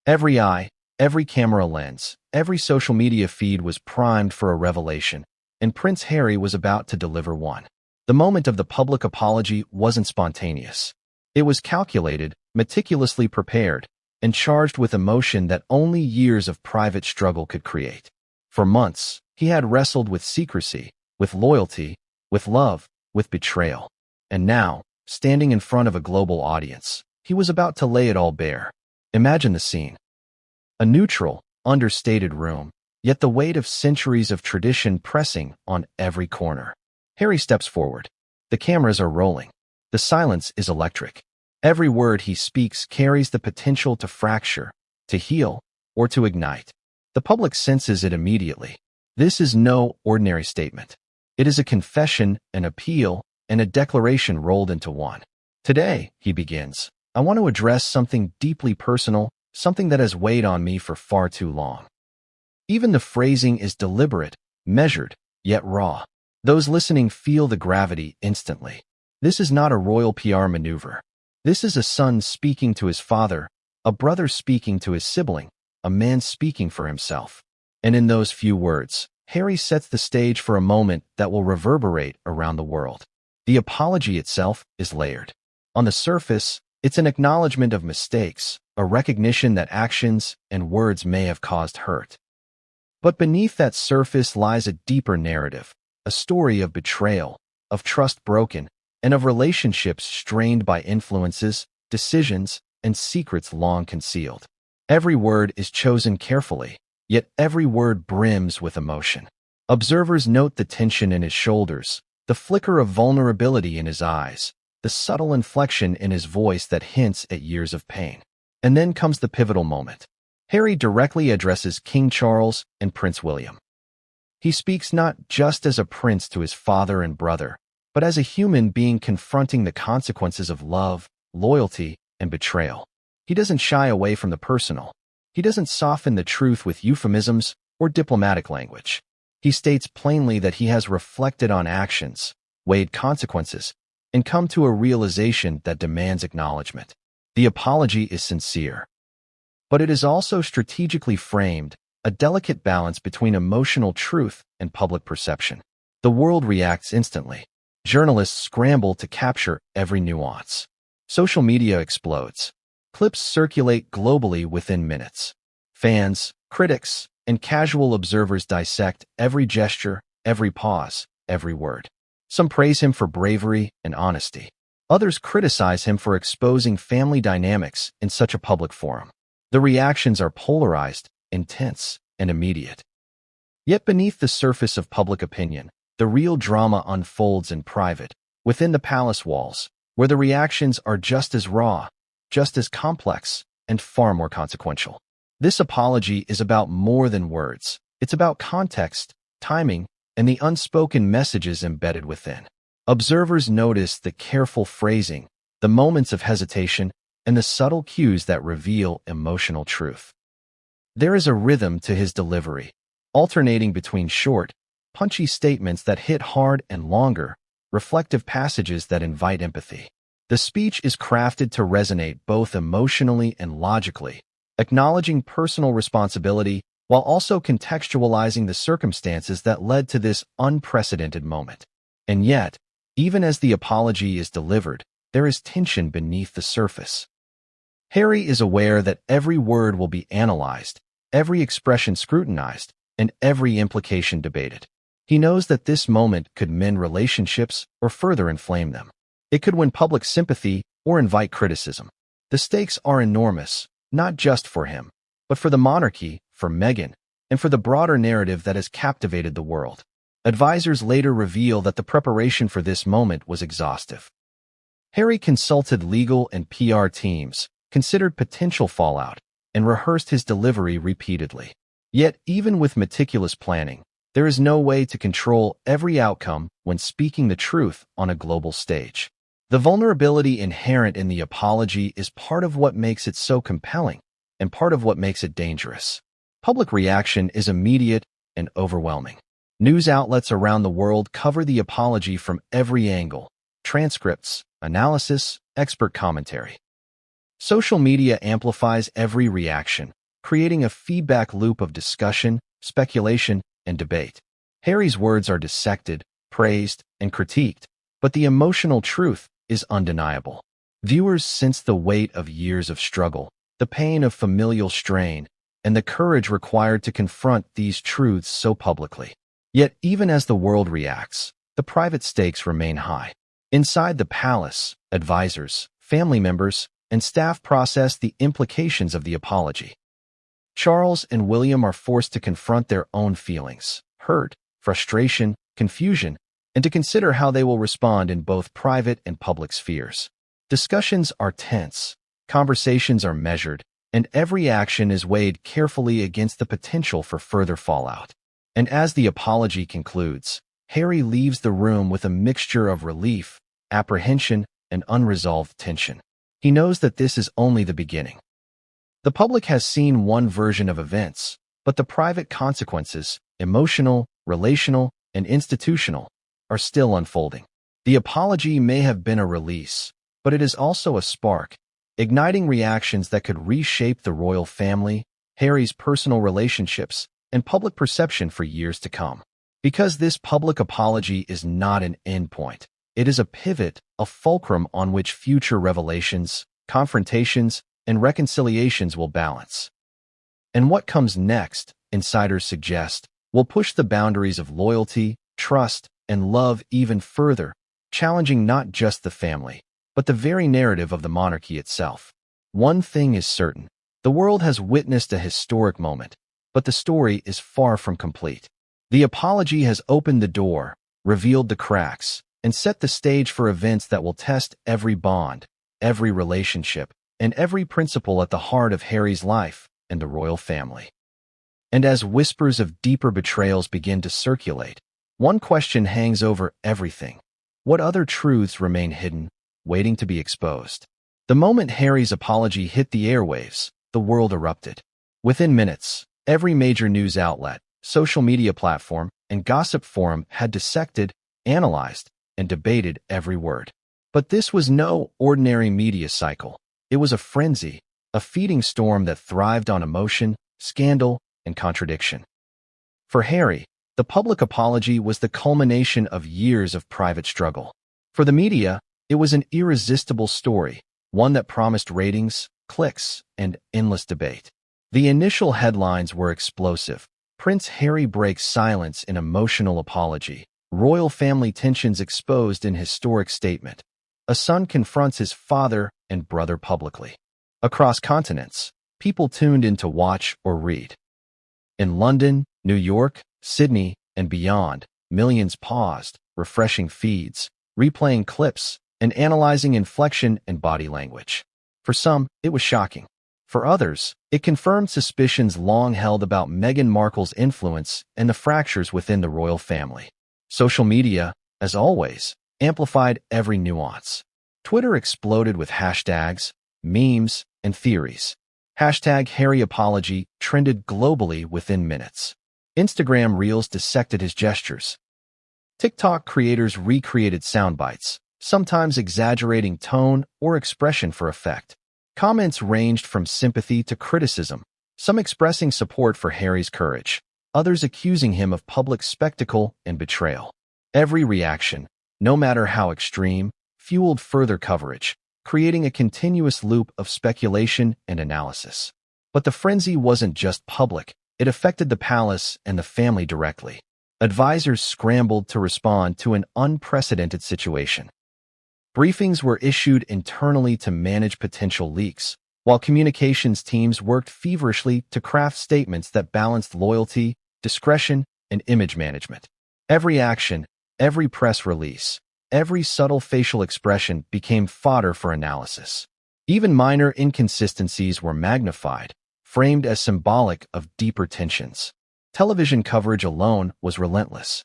Every eye, every camera lens, every social media feed was primed for a revelation, and Prince Harry was about to deliver one. The moment of the public apology wasn't spontaneous. It was calculated, meticulously prepared, and charged with emotion that only years of private struggle could create. For months, he had wrestled with secrecy, with loyalty, with love, with betrayal. And now, standing in front of a global audience, he was about to lay it all bare. Imagine the scene. A neutral, understated room, yet the weight of centuries of tradition pressing on every corner. Harry steps forward. The cameras are rolling. The silence is electric. Every word he speaks carries the potential to fracture, to heal, or to ignite. The public senses it immediately. This is no ordinary statement. It is a confession, an appeal, and a declaration rolled into one. Today, he begins, I want to address something deeply personal, something that has weighed on me for far too long. Even the phrasing is deliberate, measured, yet raw. Those listening feel the gravity instantly. This is not a royal PR maneuver. This is a son speaking to his father, a brother speaking to his sibling, a man speaking for himself. And in those few words, Harry sets the stage for a moment that will reverberate around the world. The apology itself is layered. On the surface, it's an acknowledgement of mistakes, a recognition that actions and words may have caused hurt. But beneath that surface lies a deeper narrative, a story of betrayal, of trust broken, and of relationships strained by influences, decisions, and secrets long concealed. Every word is chosen carefully, yet every word brims with emotion. Observers note the tension in his shoulders, the flicker of vulnerability in his eyes, the subtle inflection in his voice that hints at years of pain. And then comes the pivotal moment. Harry directly addresses King Charles and Prince William. He speaks not just as a prince to his father and brother, but as a human being confronting the consequences of love, loyalty, and betrayal. He doesn't shy away from the personal. He doesn't soften the truth with euphemisms or diplomatic language. He states plainly that he has reflected on actions, weighed consequences, and come to a realization that demands acknowledgement. The apology is sincere. But it is also strategically framed, a delicate balance between emotional truth and public perception. The world reacts instantly. Journalists scramble to capture every nuance. Social media explodes. Clips circulate globally within minutes. Fans, critics, and casual observers dissect every gesture, every pause, every word. Some praise him for bravery and honesty. Others criticize him for exposing family dynamics in such a public forum. The reactions are polarized, intense, and immediate. Yet beneath the surface of public opinion, the real drama unfolds in private, within the palace walls, where the reactions are just as raw, just as complex, and far more consequential. This apology is about more than words. It's about context, timing, and the unspoken messages embedded within. Observers notice the careful phrasing, the moments of hesitation, and the subtle cues that reveal emotional truth. There is a rhythm to his delivery, alternating between short, punchy statements that hit hard and longer, reflective passages that invite empathy. The speech is crafted to resonate both emotionally and logically, acknowledging personal responsibility while also contextualizing the circumstances that led to this unprecedented moment. And yet, even as the apology is delivered, there is tension beneath the surface. Harry is aware that every word will be analyzed, every expression scrutinized, and every implication debated. He knows that this moment could mend relationships or further inflame them. It could win public sympathy or invite criticism. The stakes are enormous, not just for him, but for the monarchy, for Meghan, and for the broader narrative that has captivated the world. Advisors later reveal that the preparation for this moment was exhaustive. Harry consulted legal and PR teams, considered potential fallout, and rehearsed his delivery repeatedly. Yet, even with meticulous planning, there is no way to control every outcome when speaking the truth on a global stage. The vulnerability inherent in the apology is part of what makes it so compelling, and part of what makes it dangerous. Public reaction is immediate and overwhelming. News outlets around the world cover the apology from every angle: transcripts, analysis, expert commentary. Social media amplifies every reaction, creating a feedback loop of discussion, speculation, and debate. Harry's words are dissected, praised, and critiqued, but the emotional truth is undeniable. Viewers sense the weight of years of struggle, the pain of familial strain, and the courage required to confront these truths so publicly. Yet, even as the world reacts, the private stakes remain high. Inside the palace, advisors, family members, and staff process the implications of the apology. Charles and William are forced to confront their own feelings: hurt, frustration, confusion, and to consider how they will respond in both private and public spheres. Discussions are tense, conversations are measured, and every action is weighed carefully against the potential for further fallout. And as the apology concludes, Harry leaves the room with a mixture of relief, apprehension, and unresolved tension. He knows that this is only the beginning. The public has seen one version of events, but the private consequences, emotional, relational, and institutional, are still unfolding. The apology may have been a release, but it is also a spark, igniting reactions that could reshape the royal family, Harry's personal relationships, and public perception for years to come. Because this public apology is not an endpoint, it is a pivot, a fulcrum on which future revelations, confrontations, and reconciliations will balance. And what comes next, insiders suggest, will push the boundaries of loyalty, trust, and love even further, challenging not just the family, but the very narrative of the monarchy itself. One thing is certain: the world has witnessed a historic moment, but the story is far from complete. The apology has opened the door, revealed the cracks, and set the stage for events that will test every bond, every relationship, and every principle at the heart of Harry's life and the royal family. And as whispers of deeper betrayals begin to circulate, one question hangs over everything: what other truths remain hidden, waiting to be exposed? The moment Harry's apology hit the airwaves, the world erupted. Within minutes, every major news outlet, social media platform, and gossip forum had dissected, analyzed, and debated every word. But this was no ordinary media cycle. It was a frenzy, a feeding storm that thrived on emotion, scandal, and contradiction. For Harry, the public apology was the culmination of years of private struggle. For the media, it was an irresistible story, one that promised ratings, clicks, and endless debate. The initial headlines were explosive: Prince Harry breaks silence in emotional apology, royal family tensions exposed in historic statement, a son confronts his father and brother publicly. Across continents, people tuned in to watch or read. In London, New York, Sydney, and beyond, millions paused, refreshing feeds, replaying clips, and analyzing inflection and body language. For some, it was shocking. For others, it confirmed suspicions long held about Meghan Markle's influence and the fractures within the royal family. Social media, as always, amplified every nuance. Twitter exploded with hashtags, memes, and theories. Hashtag Harry Apology trended globally within minutes. Instagram Reels dissected his gestures. TikTok creators recreated soundbites, sometimes exaggerating tone or expression for effect. Comments ranged from sympathy to criticism, some expressing support for Harry's courage, others accusing him of public spectacle and betrayal. Every reaction, no matter how extreme, fueled further coverage, creating a continuous loop of speculation and analysis. But the frenzy wasn't just public, it affected the palace and the family directly. Advisors scrambled to respond to an unprecedented situation. Briefings were issued internally to manage potential leaks, while communications teams worked feverishly to craft statements that balanced loyalty, discretion, and image management. Every action, every press release, every subtle facial expression became fodder for analysis. Even minor inconsistencies were magnified, framed as symbolic of deeper tensions. Television coverage alone was relentless.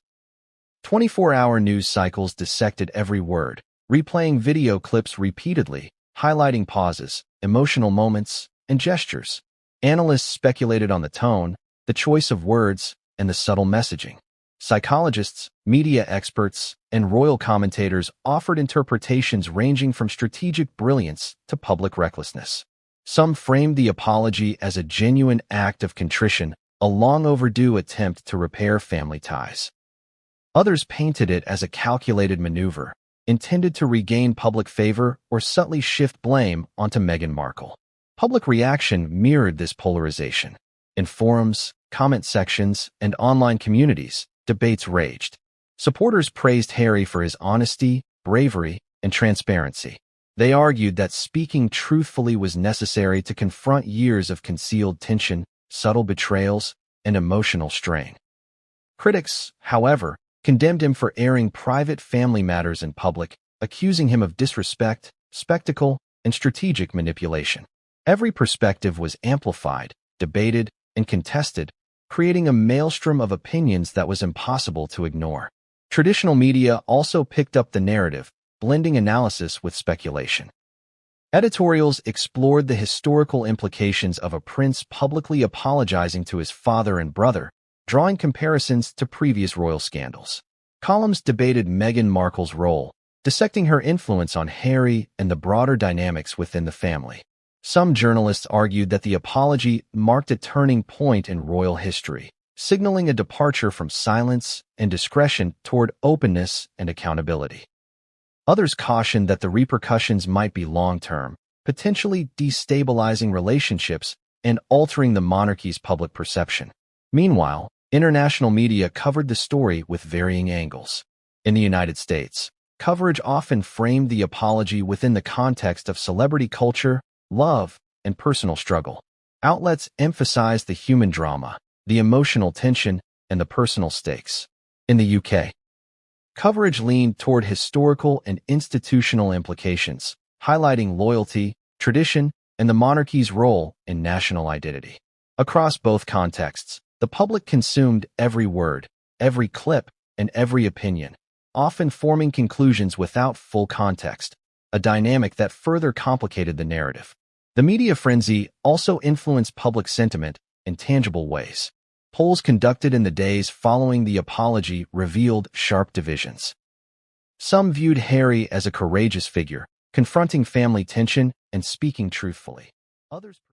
24-hour news cycles dissected every word, replaying video clips repeatedly, highlighting pauses, emotional moments, and gestures. Analysts speculated on the tone, the choice of words, and the subtle messaging. Psychologists, media experts, and royal commentators offered interpretations ranging from strategic brilliance to public recklessness. Some framed the apology as a genuine act of contrition, a long-overdue attempt to repair family ties. Others painted it as a calculated maneuver, intended to regain public favor or subtly shift blame onto Meghan Markle. Public reaction mirrored this polarization. In forums, comment sections, and online communities, debates raged. Supporters praised Harry for his honesty, bravery, and transparency. They argued that speaking truthfully was necessary to confront years of concealed tension, subtle betrayals, and emotional strain. Critics, however, condemned him for airing private family matters in public, accusing him of disrespect, spectacle, and strategic manipulation. Every perspective was amplified, debated, and contested, creating a maelstrom of opinions that was impossible to ignore. Traditional media also picked up the narrative, blending analysis with speculation. Editorials explored the historical implications of a prince publicly apologizing to his father and brother, drawing comparisons to previous royal scandals. Columns debated Meghan Markle's role, dissecting her influence on Harry and the broader dynamics within the family. Some journalists argued that the apology marked a turning point in royal history, signaling a departure from silence and discretion toward openness and accountability. Others cautioned that the repercussions might be long-term, potentially destabilizing relationships and altering the monarchy's public perception. Meanwhile, international media covered the story with varying angles. In the United States, coverage often framed the apology within the context of celebrity culture, love, and personal struggle. Outlets emphasized the human drama, the emotional tension, and the personal stakes. In the UK, coverage leaned toward historical and institutional implications, highlighting loyalty, tradition, and the monarchy's role in national identity. Across both contexts, the public consumed every word, every clip, and every opinion, often forming conclusions without full context, a dynamic that further complicated the narrative. The media frenzy also influenced public sentiment in tangible ways. Polls conducted in the days following the apology revealed sharp divisions. Some viewed Harry as a courageous figure, confronting family tension and speaking truthfully. Others